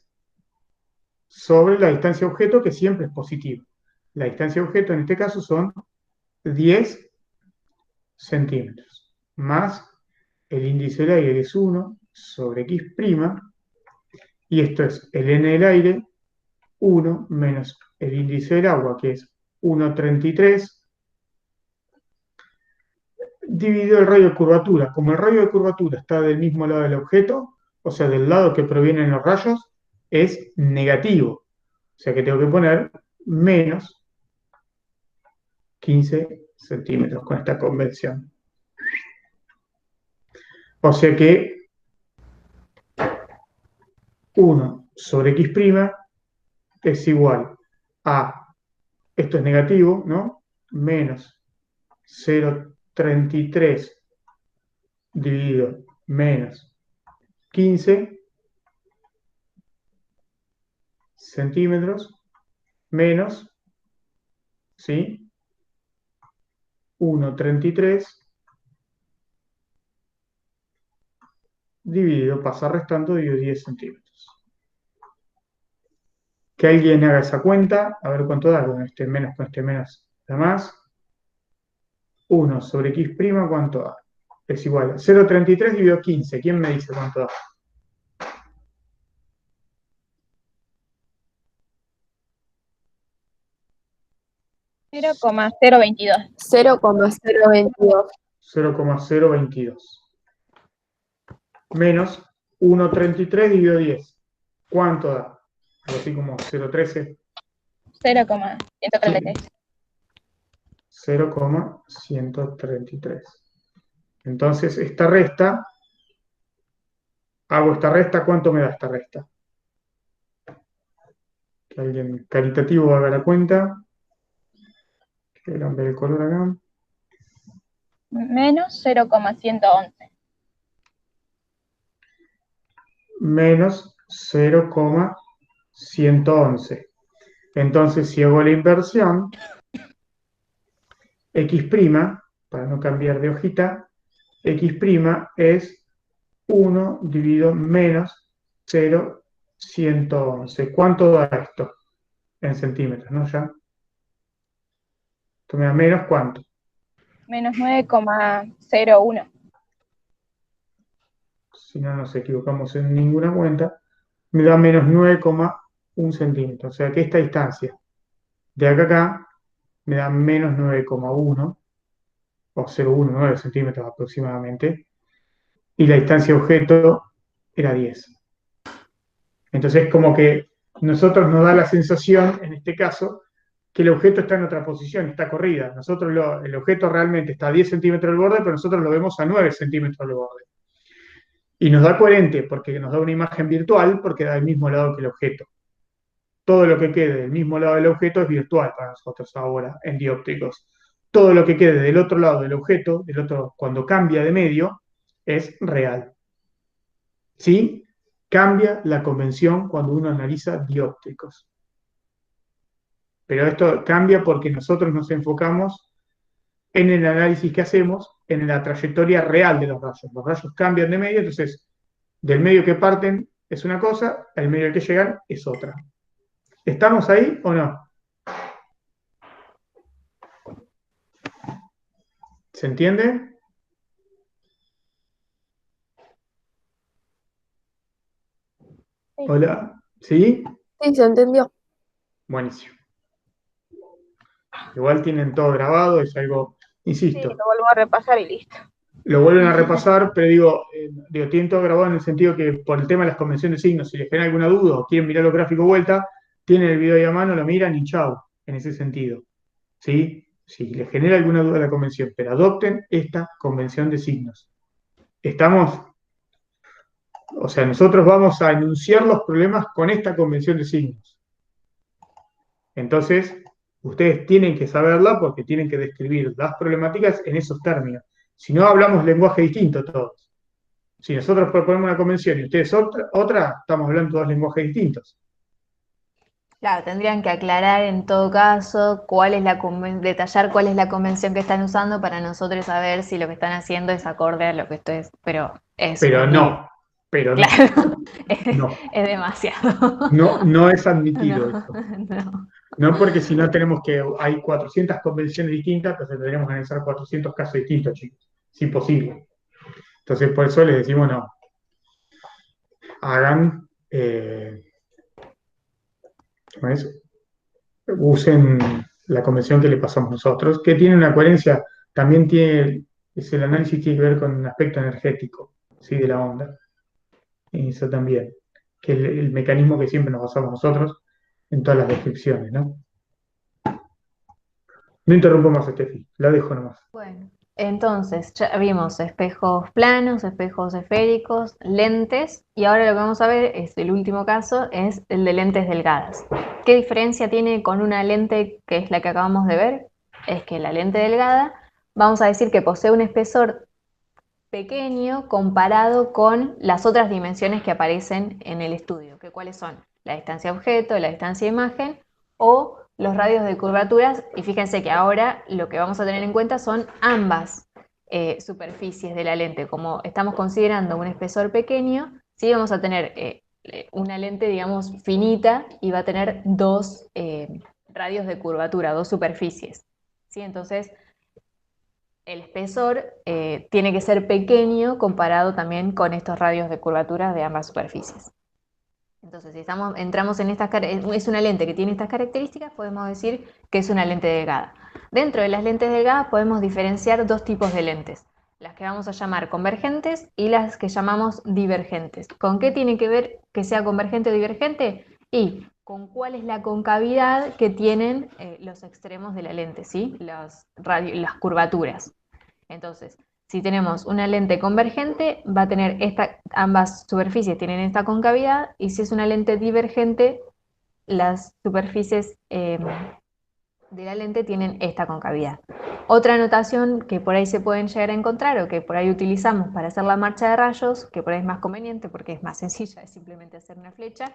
sobre la distancia objeto, que siempre es positiva. La distancia objeto en este caso son 10 centímetros, más el índice del aire, que es 1 sobre x', y esto es el n del aire, 1 menos el índice del agua, que es 1,33, dividido el radio de curvatura. Como el radio de curvatura está del mismo lado del objeto, o sea, del lado que provienen los rayos, es negativo. O sea que tengo que poner menos 15 centímetros con esta convención. O sea que 1 sobre x' es igual a, esto es negativo, ¿no? Menos 0,33 dividido menos 15 centímetros menos, ¿sí? 1,33 dividido, pasa restando, dividido 10 centímetros. Que alguien haga esa cuenta, a ver cuánto da, con este menos da más. 1 sobre x', ¿cuánto da? Es igual a 0,33 dividido 15. ¿Quién me dice cuánto da? Cero coma 0,022. 0,022. 0,022. Menos 1,33 dividido 10. ¿Cuánto da? Algo así como 0,13. 0,133. 0,133. Entonces, esta resta, hago esta resta, ¿cuánto me da esta resta? Que alguien caritativo haga la cuenta. Quieran ver el color acá. Menos 0,111. Menos 0,111. Entonces, si hago la inversión, x', para no cambiar de hojita, x' es 1 dividido menos 0,111. ¿Cuánto da esto? En centímetros, ¿no? Ya. Esto me da menos ¿cuánto? Menos 9,01. Si no nos equivocamos en ninguna cuenta, me da menos 9,1 centímetros. O sea que esta distancia de acá a acá me da menos 9,1 o 0,19 centímetros aproximadamente, y la distancia objeto era 10. Entonces, como que nosotros nos da la sensación, en este caso, que el objeto está en otra posición, está corrida. El objeto realmente está a 10 centímetros del borde, pero nosotros lo vemos a 9 centímetros del borde. Y nos da coherente, porque nos da una imagen virtual, porque da el mismo lado que el objeto. Todo lo que quede del mismo lado del objeto es virtual para nosotros ahora, en dióptricos. Todo lo que quede del otro lado del objeto, cuando cambia de medio, es real. ¿Sí? Cambia la convención cuando uno analiza dióptricos. Pero esto cambia porque nosotros nos enfocamos en el análisis que hacemos en la trayectoria real de los rayos. Los rayos cambian de medio, entonces del medio que parten es una cosa, el medio al que llegan es otra. ¿Estamos ahí o no? ¿Se entiende? Sí. Hola. ¿Sí? Sí, se entendió. Buenísimo. Igual tienen todo grabado, es algo, Sí, insisto, lo vuelvo a repasar y listo. lo vuelven a repasar, pero digo, tienen todo grabado en el sentido que por el tema de las convenciones de signos, si les genera alguna duda o quieren mirar los gráficos vuelta, tienen el video ahí a mano, lo miran y chau, en ese sentido. ¿Sí? Si les genera alguna duda la convención, pero adopten esta convención de signos. Estamos, o sea, nosotros vamos a enunciar los problemas con esta convención de signos. Entonces, ustedes tienen que saberla porque tienen que describir las problemáticas en esos términos. Si no, hablamos lenguaje distinto todos. Si nosotros proponemos una convención y ustedes otra, estamos hablando dos lenguajes distintos. Claro, tendrían que aclarar en todo caso detallar cuál es la convención que están usando para nosotros saber si lo que están haciendo es acorde a lo que esto es. Pero pero no, Claro, no, es demasiado. no es admitido No, eso. no. No porque si no tenemos hay 400 convenciones distintas, entonces tendríamos que analizar 400 casos distintos, chicos. Es imposible. Entonces, por eso les decimos no. Hagan, ¿cómo es? Usen la convención que le pasamos nosotros, que tiene una coherencia, también el análisis tiene que ver con un aspecto energético, ¿sí? De la onda. Y eso también, que el mecanismo que siempre nos basamos nosotros en todas las descripciones, ¿no? No interrumpo más, Estefi, la dejo nomás. Bueno, entonces ya vimos espejos planos, espejos esféricos, lentes, y ahora lo que vamos a ver es el último caso, es el de lentes delgadas. ¿Qué diferencia tiene con una lente que es la que acabamos de ver? Es que la lente delgada, vamos a decir que posee un espesor pequeño comparado con las otras dimensiones que aparecen en el estudio, que cuáles son la distancia objeto, la distancia imagen o los radios de curvaturas, y fíjense que ahora lo que vamos a tener en cuenta son ambas superficies de la lente. Como estamos considerando un espesor pequeño, sí vamos a tener una lente, digamos, finita y va a tener dos radios de curvatura, dos superficies. ¿Sí? Entonces, el espesor tiene que ser pequeño comparado también con estos radios de curvatura de ambas superficies. Entonces, si entramos en es una lente que tiene estas características, podemos decir que es una lente delgada. Dentro de las lentes delgadas podemos diferenciar dos tipos de lentes, las que vamos a llamar convergentes y las que llamamos divergentes. ¿Con qué tiene que ver que sea convergente o divergente? Y con cuál es la concavidad que tienen los extremos de la lente, ¿sí? Las curvaturas. Entonces, si tenemos una lente convergente, va a tener ambas superficies tienen esta concavidad, y si es una lente divergente, las superficies de la lente tienen esta concavidad. Otra notación que por ahí se pueden llegar a encontrar o que por ahí utilizamos para hacer la marcha de rayos, que por ahí es más conveniente porque es más sencilla, es simplemente hacer una flecha,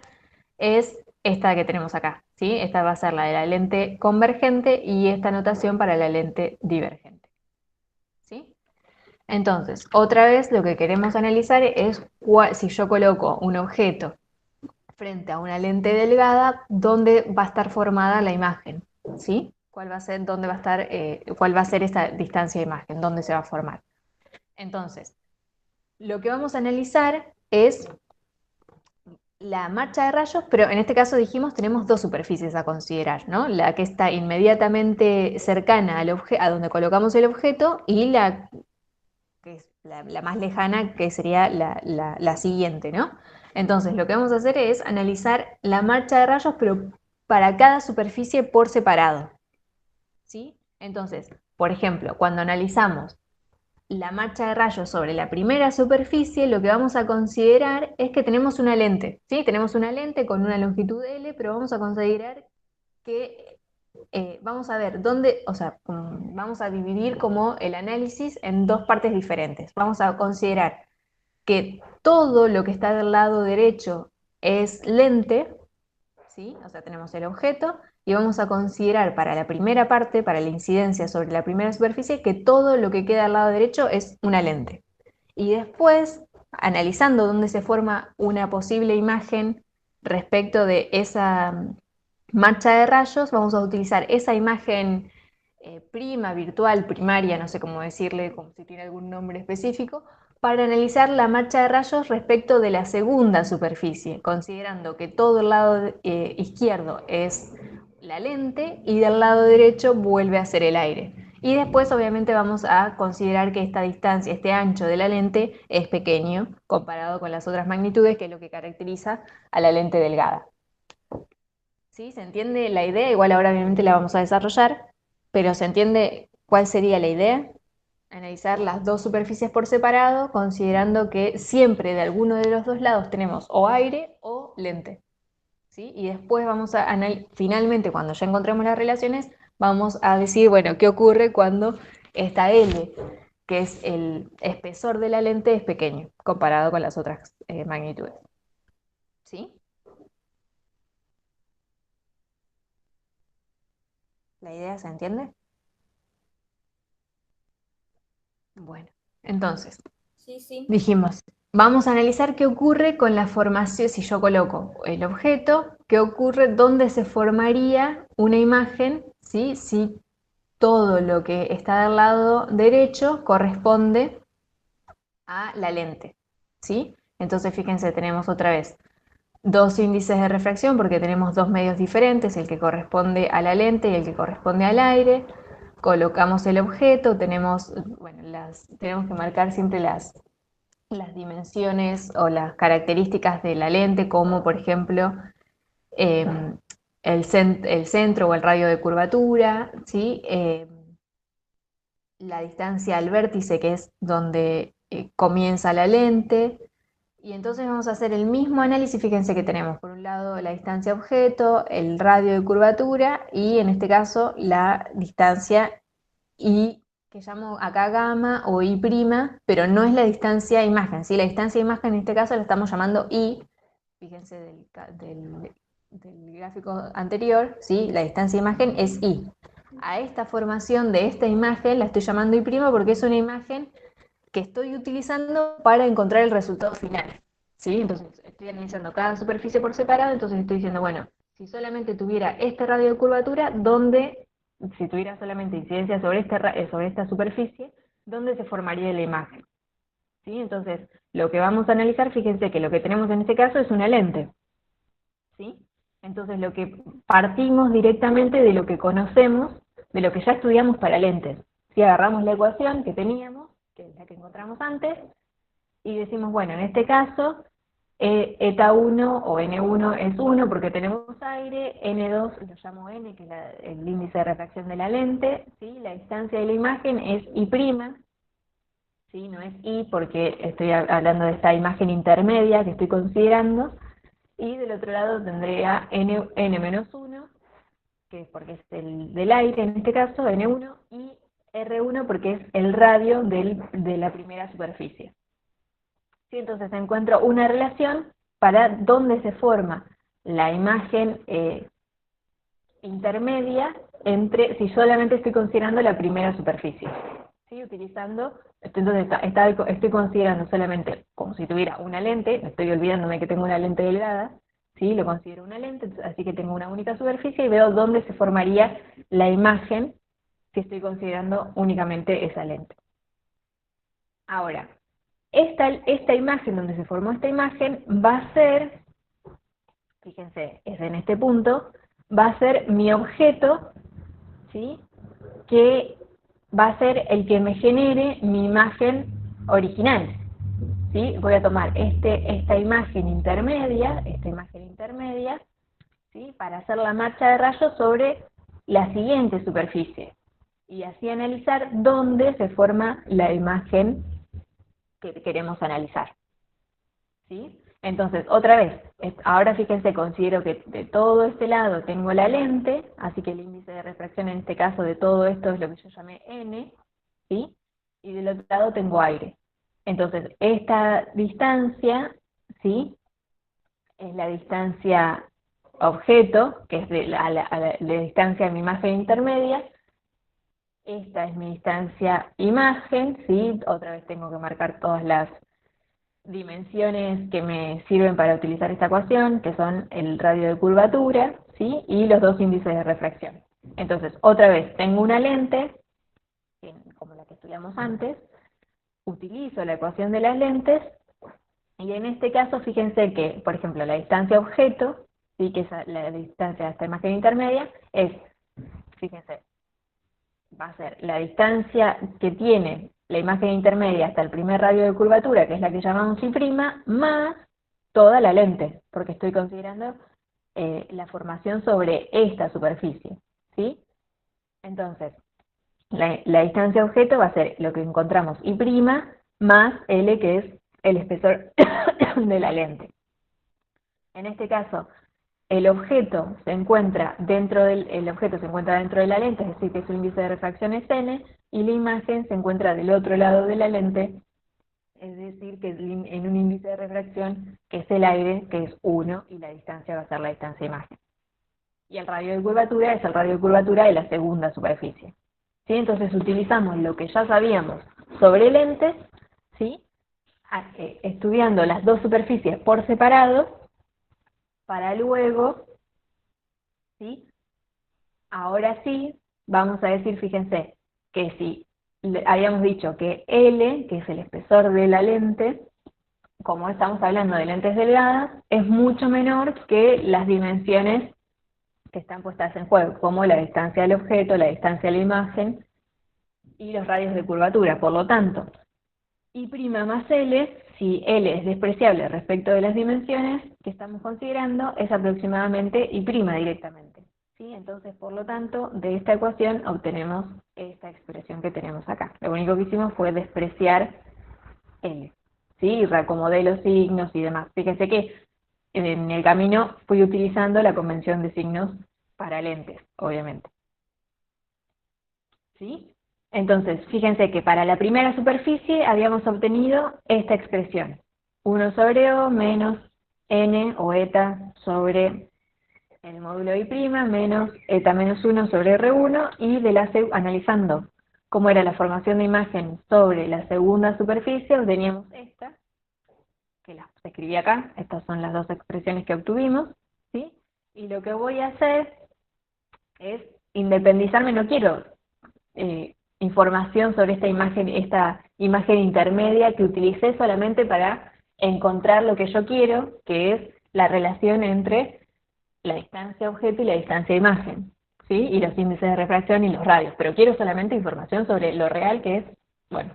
es esta que tenemos acá, ¿sí? Esta va a ser la de la lente convergente y esta notación para la lente divergente, ¿sí? Entonces, otra vez lo que queremos analizar es si yo coloco un objeto frente a una lente delgada, ¿dónde va a estar formada la imagen? ¿Sí? ¿Cuál va a ser, dónde va a estar, cuál va a ser esta distancia de imagen? ¿Dónde se va a formar? Entonces, lo que vamos a analizar es la marcha de rayos, pero en este caso dijimos tenemos dos superficies a considerar, ¿no? La que está inmediatamente cercana a donde colocamos el objeto y la que es la más lejana, que sería la siguiente, ¿no? Entonces, lo que vamos a hacer es analizar la marcha de rayos, pero para cada superficie por separado, ¿sí? Entonces, por ejemplo, cuando analizamos la marcha de rayos sobre la primera superficie, lo que vamos a considerar es que tenemos una lente, ¿sí? Tenemos una lente con una longitud L, pero vamos a considerar que vamos a ver dónde, o sea, vamos a dividir como el análisis en dos partes diferentes. Vamos a considerar que todo lo que está del lado derecho es lente, ¿sí? O sea, tenemos el objeto y vamos a considerar para la primera parte, para la incidencia sobre la primera superficie, que todo lo que queda al lado derecho es una lente. Y después, analizando dónde se forma una posible imagen respecto de esa marcha de rayos, vamos a utilizar esa imagen prima, virtual, primaria, no sé cómo decirle, como si tiene algún nombre específico, para analizar la marcha de rayos respecto de la segunda superficie, considerando que todo el lado izquierdo es la lente y del lado derecho vuelve a ser el aire. Y después obviamente vamos a considerar que esta distancia, este ancho de la lente es pequeño comparado con las otras magnitudes, que es lo que caracteriza a la lente delgada. ¿Sí? ¿Se entiende la idea? Igual ahora obviamente la vamos a desarrollar, pero ¿se entiende cuál sería la idea? Analizar las dos superficies por separado, considerando que siempre de alguno de los dos lados tenemos o aire o lente, ¿sí? Y después vamos a finalmente, cuando ya encontremos las relaciones, vamos a decir, bueno, ¿qué ocurre cuando esta L, que es el espesor de la lente, es pequeño comparado con las otras magnitudes? ¿Sí? ¿La idea se entiende? Bueno, entonces, Sí, sí. dijimos, vamos a analizar qué ocurre con la formación, si yo coloco el objeto, qué ocurre, dónde se formaría una imagen, ¿sí? Si todo lo que está del lado derecho corresponde a la lente, ¿sí? Entonces fíjense, tenemos otra vez dos índices de refracción porque tenemos dos medios diferentes, el que corresponde a la lente y el que corresponde al aire. Colocamos el objeto, tenemos, bueno, tenemos que marcar siempre las dimensiones o las características de la lente, como por ejemplo el centro o el radio de curvatura, ¿sí? La distancia al vértice, que es donde comienza la lente. Y entonces vamos a hacer el mismo análisis. Fíjense que tenemos por un lado la distancia objeto, el radio de curvatura y en este caso la distancia I, que llamo acá gamma o I', pero no es la distancia imagen, ¿sí? La distancia imagen en este caso la estamos llamando I, fíjense del gráfico anterior, ¿sí? La distancia imagen es I. A esta formación de esta imagen la estoy llamando I' porque es una imagen que estoy utilizando para encontrar el resultado final, ¿sí? Entonces estoy analizando cada superficie por separado, entonces estoy diciendo, bueno, si solamente tuviera este radio de curvatura, si tuviera solamente incidencia sobre esta superficie, ¿dónde se formaría la imagen? ¿Sí? Entonces, lo que vamos a analizar, fíjense que lo que tenemos en este caso es una lente, ¿sí? Entonces, lo que partimos directamente de lo que conocemos, de lo que ya estudiamos para lentes. Si agarramos la ecuación que teníamos, que es la que encontramos antes, y decimos, bueno, en este caso, eta 1 o N1 es 1 porque tenemos aire, N2 lo llamo N, que es el índice de refracción de la lente, ¿sí? La distancia de la imagen es I', ¿sí? No es I porque estoy hablando de esta imagen intermedia que estoy considerando, y del otro lado tendría N-1, que es porque es del aire en este caso, N1, y R1 porque es el radio de la primera superficie. ¿Sí? Entonces encuentro una relación para dónde se forma la imagen intermedia si solamente estoy considerando la primera superficie. ¿Sí? Entonces estoy considerando solamente como si tuviera una lente, estoy olvidándome que tengo una lente delgada, ¿sí? Lo considero una lente, así que tengo una única superficie y veo dónde se formaría la imagen si estoy considerando únicamente esa lente. Ahora, esta imagen, donde se formó esta imagen, va a ser, fíjense, es en este punto, va a ser mi objeto, ¿sí? Que va a ser el que me genere mi imagen original, ¿sí? Voy a tomar esta imagen intermedia, ¿sí? Para hacer la marcha de rayos sobre la siguiente superficie, y así analizar dónde se forma la imagen que queremos analizar, ¿sí? Entonces, otra vez, ahora fíjense, considero que de todo este lado tengo la lente, así que el índice de refracción en este caso de todo esto es lo que yo llamé N, ¿sí? Y del otro lado tengo aire. Entonces, esta distancia, ¿sí? Es la distancia objeto, que es la distancia de mi imagen intermedia. Esta es mi distancia imagen, ¿sí? Otra vez tengo que marcar todas las dimensiones que me sirven para utilizar esta ecuación, que son el radio de curvatura, ¿sí? Y los dos índices de refracción. Entonces, otra vez, tengo una lente, como la que estudiamos antes, utilizo la ecuación de las lentes, y en este caso, fíjense que, por ejemplo, la distancia objeto, ¿sí? Que es la distancia de esta imagen intermedia, fíjense, va a ser la distancia que tiene la imagen intermedia hasta el primer radio de curvatura, que es la que llamamos I', más toda la lente, porque estoy considerando la formación sobre esta superficie, ¿sí? Entonces, la distancia objeto va a ser lo que encontramos I' más L, que es el espesor de la lente. En este caso, el objeto se encuentra dentro de la lente, es decir, que su índice de refracción es N, y la imagen se encuentra del otro lado de la lente, es decir, que en un índice de refracción que es el aire, que es 1, y la distancia va a ser la distancia imagen. Y el radio de curvatura es el radio de curvatura de la segunda superficie. ¿Sí? Entonces utilizamos lo que ya sabíamos sobre lentes, ¿sí? estudiando las dos superficies por separado, para luego, ¿sí? Ahora sí, vamos a decir, fíjense, que si habíamos dicho que L, que es el espesor de la lente, como estamos hablando de lentes delgadas, es mucho menor que las dimensiones que están puestas en juego, como la distancia del objeto, la distancia de la imagen y los radios de curvatura. Por lo tanto, I' más L, si L es despreciable respecto de las dimensiones que estamos considerando, es aproximadamente I' directamente. ¿Sí? Entonces, por lo tanto, de esta ecuación obtenemos esta expresión que tenemos acá. Lo único que hicimos fue despreciar L. ¿Sí? Y reacomodé los signos y demás. Fíjense que en el camino fui utilizando la convención de signos para lentes, obviamente. ¿Sí? Entonces, fíjense que para la primera superficie habíamos obtenido esta expresión. 1 sobre O menos N o eta sobre el módulo I' menos eta menos 1 sobre R1 y de la analizando cómo era la formación de imagen sobre la segunda superficie, obteníamos esta, que las escribí acá, estas son las dos expresiones que obtuvimos, ¿sí? Y lo que voy a hacer es independizarme, no quiero información sobre esta imagen intermedia que utilicé solamente para encontrar lo que yo quiero, que es la relación entre la distancia objeto y la distancia imagen, ¿sí? Y los índices de refracción y los radios, pero quiero solamente información sobre lo real que es, bueno,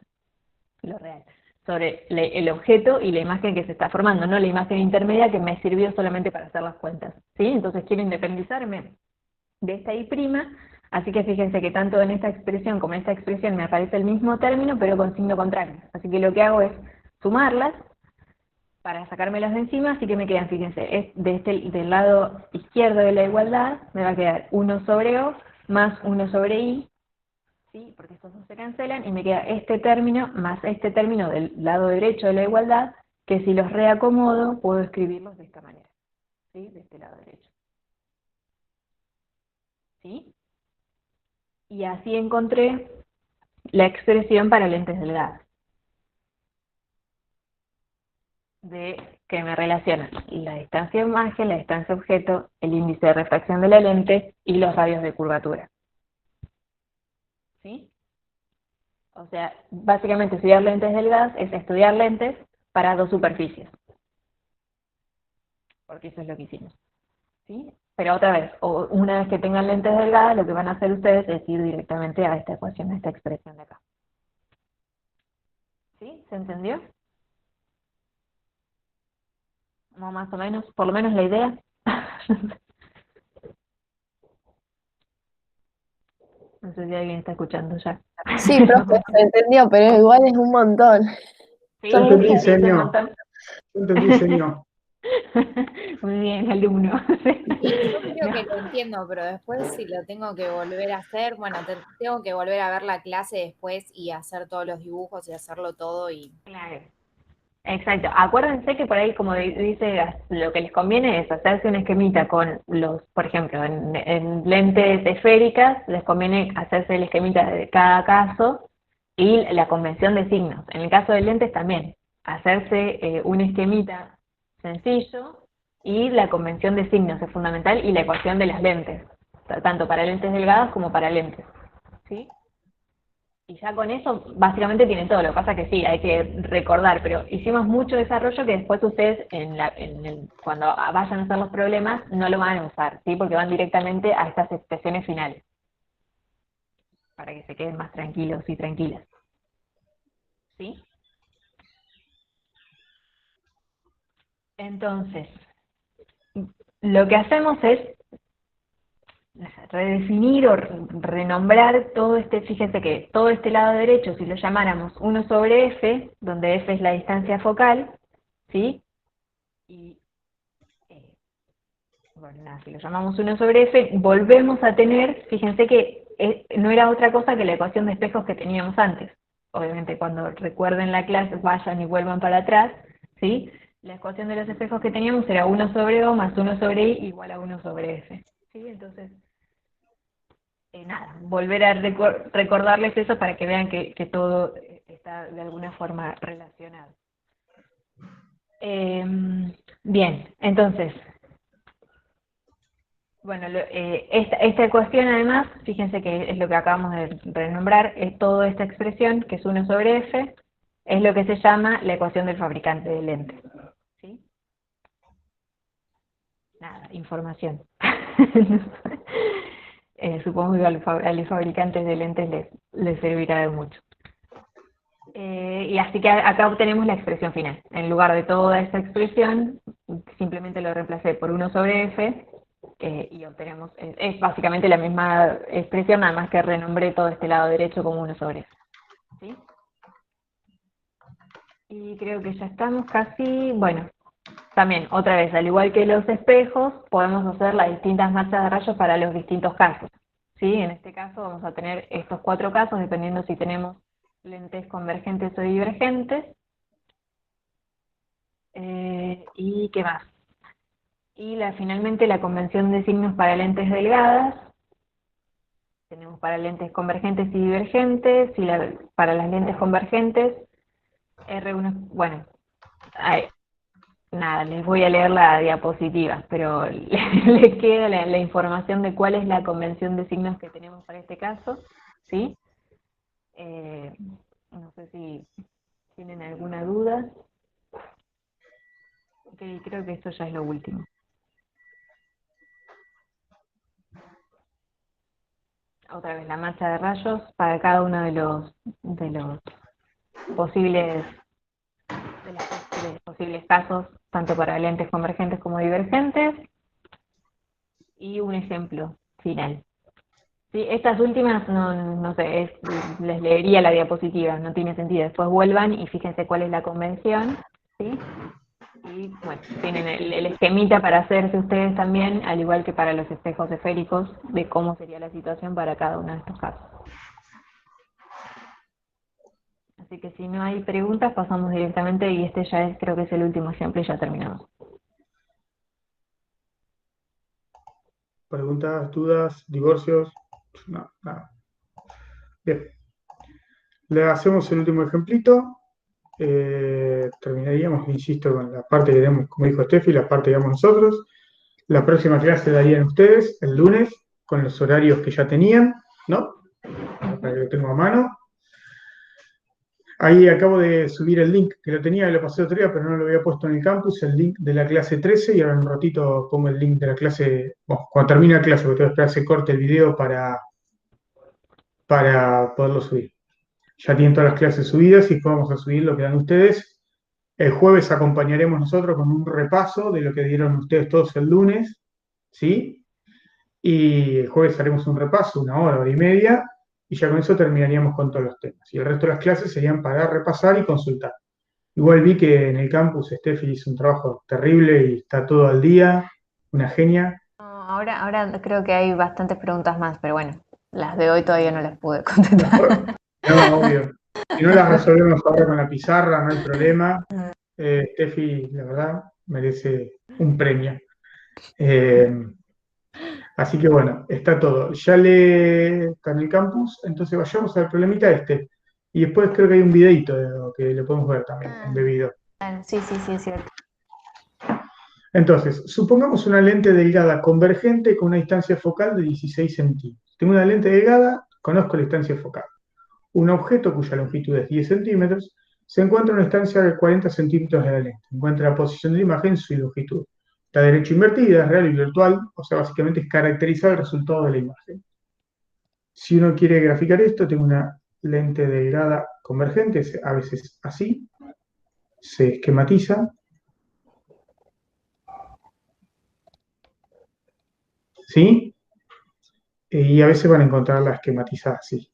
lo real, sobre el objeto y la imagen que se está formando, no la imagen intermedia que me sirvió solamente para hacer las cuentas, ¿sí? Entonces quiero independizarme de esta I', así que fíjense que tanto en esta expresión como en esta expresión me aparece el mismo término, pero con signo contrario. Así que lo que hago es sumarlas para sacármelas de encima, así que me quedan, fíjense, del lado izquierdo de la igualdad, me va a quedar 1 sobre O más 1 sobre I, ¿sí? Porque estos dos se cancelan, y me queda este término más este término del lado derecho de la igualdad, que si los reacomodo, puedo escribirlos de esta manera, ¿sí? De este lado derecho. ¿Sí? Y así encontré la expresión para lentes delgadas, que me relaciona la distancia de imagen, la distancia objeto, el índice de refracción de la lente y los radios de curvatura. ¿Sí? O sea, básicamente estudiar lentes delgadas es estudiar lentes para dos superficies, porque eso es lo que hicimos. ¿Sí? Pero otra vez, una vez que tengan lentes delgadas, lo que van a hacer ustedes es ir directamente a esta ecuación, a esta expresión de acá. ¿Sí? ¿Se entendió? No, más o menos, por lo menos la idea. No sé si alguien está escuchando ya. Sí, profe, se entendió, pero igual es un montón. Sí, Yo Son entendí, muchas. sí, es un señor. montón. Yo entendí, señor. Muy bien, alumno. Y yo creo No, que lo entiendo, pero después si lo tengo que volver a hacer, bueno, tengo que volver a ver la clase después y hacer todos los dibujos y hacerlo todo y... claro. Exacto. Acuérdense que por ahí, como dice, lo que les conviene es hacerse un esquemita con los, por ejemplo, en lentes esféricas, les conviene hacerse el esquemita de cada caso y la convención de signos. En el caso de lentes también, hacerse un esquemita sencillo y la convención de signos es fundamental y la ecuación de las lentes, tanto para lentes delgadas como para lentes. ¿Sí? Y ya con eso básicamente tienen todo. Lo que pasa es que sí, hay que recordar, pero hicimos mucho desarrollo que después ustedes cuando vayan a hacer los problemas no lo van a usar, ¿sí? Porque van directamente a estas expresiones finales, para que se queden más tranquilos y tranquilas. ¿Sí? Entonces, lo que hacemos es redefinir o renombrar todo fíjense que todo este lado derecho, si lo llamáramos 1 sobre f, donde f es la distancia focal, ¿sí? Y, bueno, nada, si lo llamamos 1 sobre f, volvemos a tener, fíjense que no era otra cosa que la ecuación de espejos que teníamos antes. Obviamente cuando recuerden la clase, vayan y vuelvan para atrás, ¿sí? La ecuación de los espejos que teníamos era 1 sobre O más 1 sobre I igual a 1 sobre f. ¿Sí? Entonces, nada, volver a recordarles eso para que vean que todo está de alguna forma relacionado. Bien, entonces, bueno, esta ecuación además, fíjense que es lo que acabamos de renombrar, es toda esta expresión, que es 1/f, es lo que se llama la ecuación del fabricante de lentes. ¿Sí? Nada, información. Supongo que a los fabricantes de lentes les servirá de mucho. Y así que acá obtenemos la expresión final. En lugar de toda esta expresión, simplemente lo reemplacé por 1/f y obtenemos, es básicamente la misma expresión, nada más que renombré todo este lado derecho como 1/f. ¿Sí? Y creo que ya estamos casi, bueno, también, otra vez, al igual que los espejos, podemos hacer las distintas marchas de rayos para los distintos casos. ¿Sí? En este caso vamos a tener estos 4 casos, dependiendo si tenemos lentes convergentes o divergentes. ¿Y qué más? Y finalmente la convención de signos para lentes delgadas. Tenemos para lentes convergentes y divergentes, y para las lentes convergentes, R1, bueno, nada, les voy a leer la diapositiva, pero les queda la información de cuál es la convención de signos que tenemos para este caso, ¿sí? No sé si tienen alguna duda. Ok, creo que esto ya es lo último. Otra vez la marcha de rayos para cada uno de los posibles de los posibles casos, tanto para lentes convergentes como divergentes, y un ejemplo final. Sí, estas últimas, no sé, les leería la diapositiva, no tiene sentido. Después vuelvan y fíjense cuál es la convención, ¿sí? Y bueno, tienen el esquemita para hacerse ustedes también, al igual que para los espejos esféricos, de cómo sería la situación para cada uno de estos casos. Así que si no hay preguntas, pasamos directamente, y este ya es, creo que es el último ejemplo y ya terminamos. ¿Preguntas, dudas, divorcios? No, nada. Bien. Le hacemos el último ejemplito. Terminaríamos, insisto, con la parte que demos, como dijo Steffi, la parte que damos nosotros. La próxima clase darían ustedes el lunes, con los horarios que ya tenían, ¿no? Para que lo tengo a mano. Ahí acabo de subir el link que lo tenía, lo pasé otro día, pero no lo había puesto en el campus, el link de la clase 13, y ahora en un ratito pongo el link de la clase, bueno, cuando termine la clase, porque tengo que esperar que se corte el video para poderlo subir. Ya tienen todas las clases subidas y después vamos a subir lo que dan ustedes. El jueves acompañaremos nosotros con un repaso de lo que dieron ustedes todos el lunes, ¿sí? Y el jueves haremos un repaso, 1 hora, 1 hora y media, y ya con eso terminaríamos con todos los temas. Y el resto de las clases serían para repasar y consultar. Igual vi que en el campus Steffi hizo un trabajo terrible y está todo al día, una genia. No, ahora creo que hay bastantes preguntas más, pero bueno, las de hoy todavía no las pude contestar. No, obvio. Si no las resolvemos ahora con la pizarra, no hay problema. Steffi, la verdad, merece un premio. Así que bueno, está todo. Ya está en el campus, entonces vayamos al problemita este. Y después creo que hay un videito que lo podemos ver también, embebido. Sí, es cierto. Entonces, supongamos una lente delgada convergente con una distancia focal de 16 centímetros. Tengo una lente delgada, conozco la distancia focal. Un objeto cuya longitud es 10 centímetros se encuentra a una distancia de 40 centímetros de la lente. Encuentra la posición de la imagen en su longitud. La derecha invertida es real y virtual, o sea, básicamente es caracterizar el resultado de la imagen. Si uno quiere graficar esto, tengo una lente delgada convergente, a veces así, se esquematiza. ¿Sí? Y a veces van a encontrarla esquematizada así.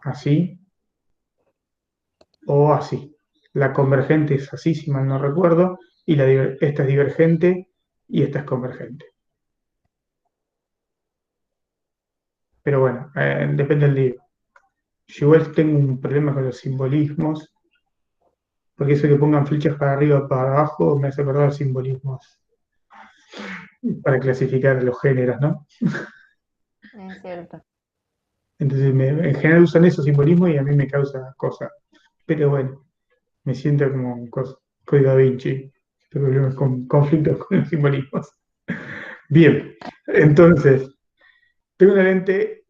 Así. O así. La convergente es así, si mal no recuerdo, y esta es divergente y esta es convergente. Pero bueno, depende del libro. Yo igual tengo un problema con los simbolismos, porque eso que pongan flechas para arriba o para abajo me hace acordar simbolismos para clasificar los géneros, ¿no? Es cierto. Entonces, en general usan esos simbolismos y a mí me causa cosas. Pero bueno. Me siento como un código Da Vinci. Problemas con conflictos con los simbolismos. Bien, entonces, tengo una lente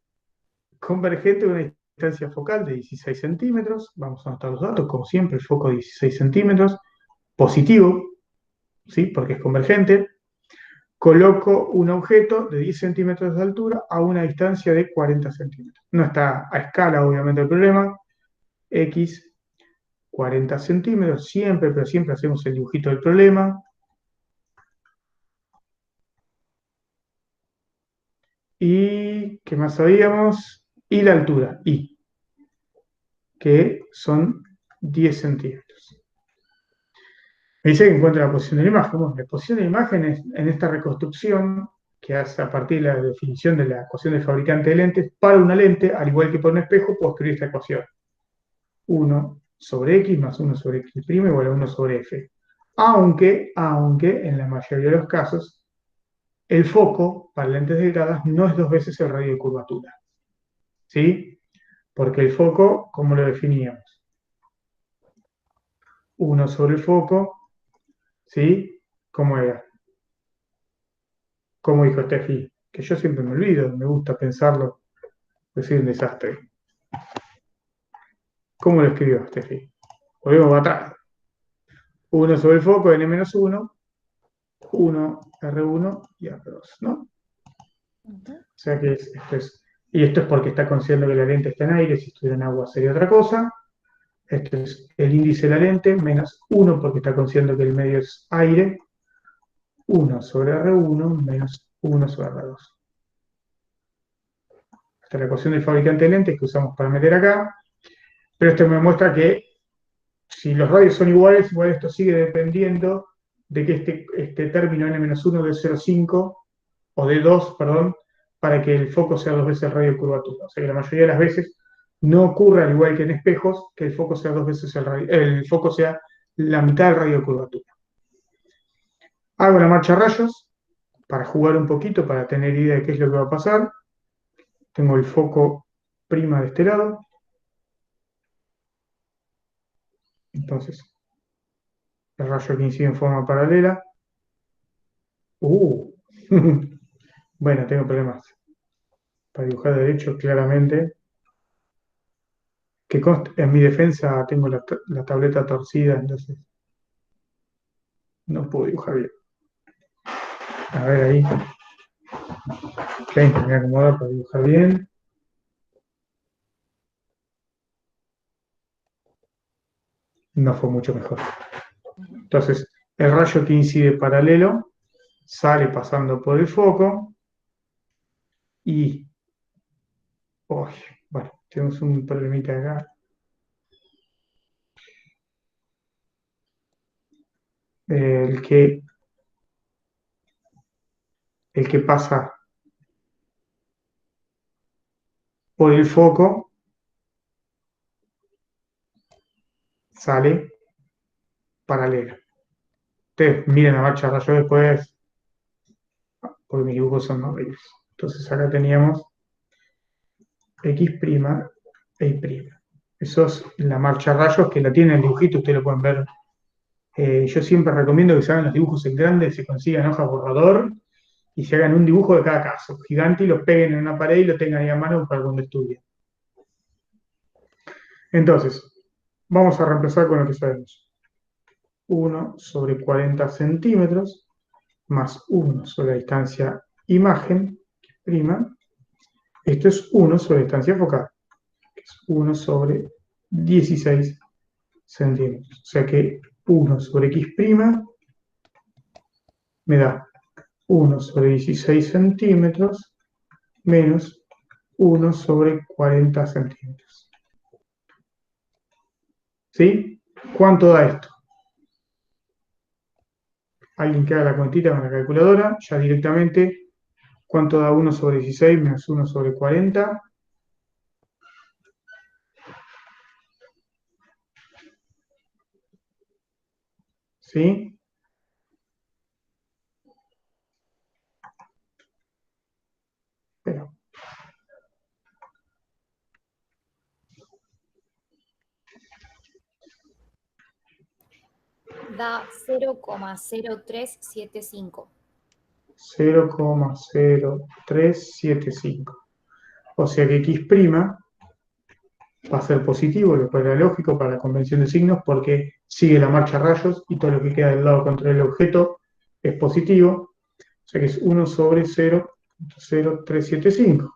convergente de una distancia focal de 16 centímetros. Vamos a anotar los datos, como siempre, el foco de 16 centímetros. Positivo, ¿sí? Porque es convergente. Coloco un objeto de 10 centímetros de altura a una distancia de 40 centímetros. No está a escala, obviamente, el problema. X, 40 centímetros, siempre, pero siempre hacemos el dibujito del problema. ¿Y qué más sabíamos? Y la altura, Y, que son 10 centímetros. Me dice que encuentra la posición de la imagen. Bueno, la posición de la imagen es en esta reconstrucción que hace a partir de la definición de la ecuación del fabricante de lentes. Para una lente, al igual que para un espejo, puedo escribir esta ecuación. 1 sobre X más 1 sobre X' igual a 1 sobre F. Aunque en la mayoría de los casos, el foco para lentes delgadas no es 2 veces el radio de curvatura. ¿Sí? Porque el foco, ¿cómo lo definíamos? 1 sobre el foco, ¿sí? ¿Cómo era? ¿Cómo dijo Steffi? Que yo siempre me olvido, me gusta pensarlo, pues soy un desastre. ¿Cómo lo escribió Steffi? Volvemos para atrás. 1 sobre el foco, n-1, 1 R1 y R2, ¿no? O sea que y esto es porque está considerando que la lente está en aire, si estuviera en agua sería otra cosa. Este es el índice de la lente, menos 1 porque está considerando que el medio es aire, 1 sobre R1 menos 1 sobre R2. Esta es la ecuación del fabricante de lentes que usamos para meter acá, pero esto me muestra que si los radios son iguales, igual esto sigue dependiendo de que este término n-1 de 0,5 o de 2, perdón, para que el foco sea 2 veces el radio de curvatura. O sea que la mayoría de las veces no ocurre, al igual que en espejos, que el foco sea 2 veces el foco sea la mitad del radio de curvatura. Hago la marcha a rayos para jugar un poquito, para tener idea de qué es lo que va a pasar. Tengo el foco prima de este lado. Entonces, el rayo que incide en forma paralela. Uh. Bueno, tengo problemas. Para dibujar derecho, claramente. Que en mi defensa tengo la tableta torcida, entonces no puedo dibujar bien. A ver ahí. Ok, me voy a acomodar para dibujar bien. No fue mucho mejor. Entonces, el rayo que incide paralelo sale pasando por el foco y... uy, bueno, tenemos un problemita acá. El que pasa por el foco sale paralelo. Ustedes miren la marcha de rayo después, porque mis dibujos son horribles. Entonces acá teníamos X' e Y'. Eso es la marcha a rayos que la tiene el dibujito, ustedes lo pueden ver. Yo siempre recomiendo que se hagan los dibujos en grande, se consigan hojas borrador y se hagan un dibujo de cada caso, gigante, y lo peguen en una pared y lo tengan ahí a mano para cuando estudien. Entonces, vamos a reemplazar con lo que sabemos. 1 sobre 40 centímetros más 1 sobre la distancia imagen, prima. Esto es 1 sobre la distancia focal, que es 1 sobre 16 centímetros. O sea que 1 sobre X' me da 1 sobre 16 centímetros menos 1 sobre 40 centímetros. ¿Sí? ¿Cuánto da esto? Alguien que haga la cuentita con la calculadora, ya directamente, ¿cuánto da 1 sobre 16 menos 1 sobre 40? ¿Sí? Pero, da 0,0375. 0,0375. O sea que X' va a ser positivo, lo cual era lógico para la convención de signos, porque sigue la marcha a rayos y todo lo que queda del lado contrario del objeto es positivo. O sea que es 1 sobre 0,0375.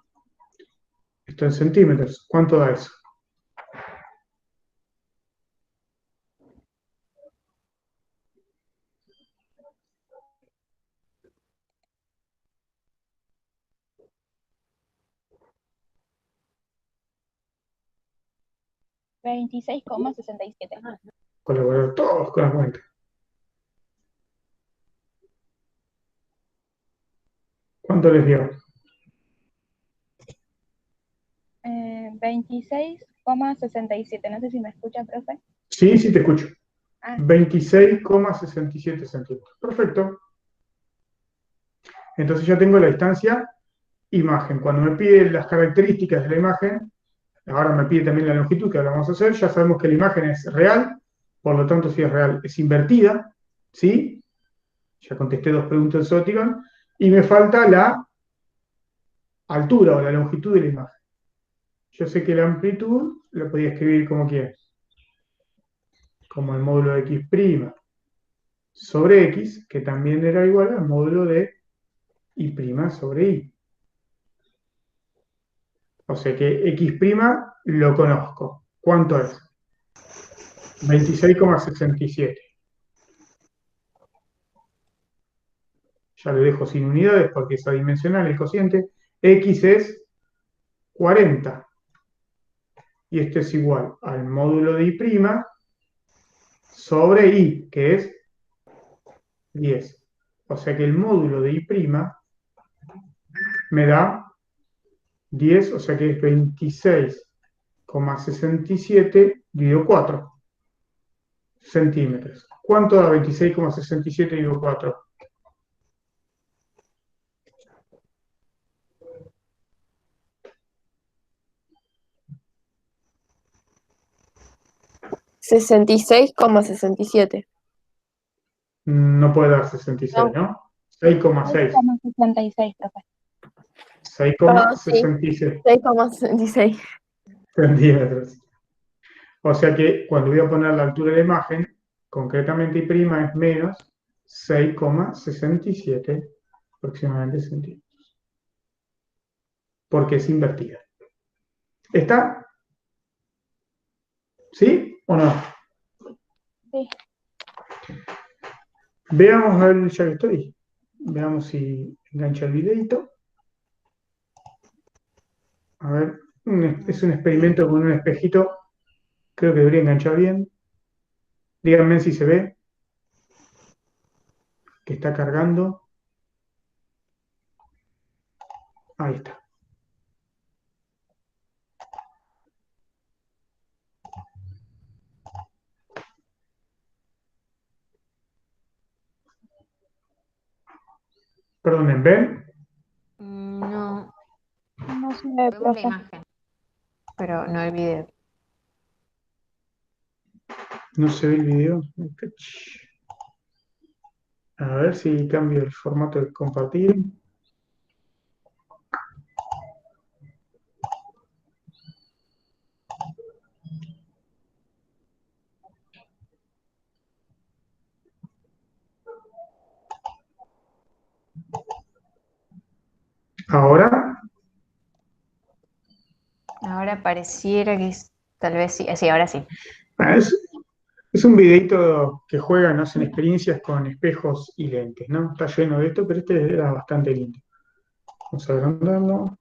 Esto en centímetros. ¿Cuánto da eso? $26,67. Colaborar todos con la cuenta. ¿Cuánto les dio? 26,67. No sé si me escucha, profe. Sí, sí te escucho. Ah, 26,67 centímetros. Perfecto. Entonces ya tengo la distancia imagen. Cuando me pide las características de la imagen, ahora me pide también la longitud, que ahora vamos a hacer, ya sabemos que la imagen es real, por lo tanto, si es real, es invertida, ¿sí? Ya contesté 2 preguntas de óptica, y me falta la altura o la longitud de la imagen. Yo sé que la amplitud la podía escribir como quiera, como el módulo de X' sobre X, que también era igual al módulo de Y' sobre Y. O sea que X' lo conozco. ¿Cuánto es? 26,67. Ya lo dejo sin unidades porque es adimensional el cociente. X es 40. Y esto es igual al módulo de Y' sobre Y, que es 10. O sea que el módulo de Y' me da 10, o sea que es 26,67 dividido 4 centímetros. ¿Cuánto da 26,67 dividido 4? 66,67. No puede dar 66, No, ¿no? 6,6. 6,66, profe. perdón, sí. 6,66 6,66. centímetros. O sea que cuando voy a poner la altura de la imagen, concretamente Y' es menos 6,67 aproximadamente centímetros. Porque es invertida. ¿Está? ¿Sí o no? Sí. Veamos, a ver, ya que estoy. Veamos si engancha el videito. A ver, es un experimento con un espejito. Creo que debería enganchar bien. Díganme si se ve que está cargando. Ahí está. Perdonen, ¿ven? No, No se ve, vemos la profe. imagen, pero no el video. No se ve el video. A ver si cambio el formato de compartir. Ahora, Ahora pareciera que tal vez sí, sí, ahora sí. ah, es un videito que juegan, hacen experiencias con espejos y lentes, ¿no? Está lleno de esto, pero este era bastante lindo. Vamos a agrandarlo.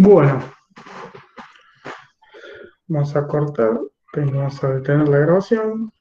Bueno, vamos a cortar, vamos a detener la grabación.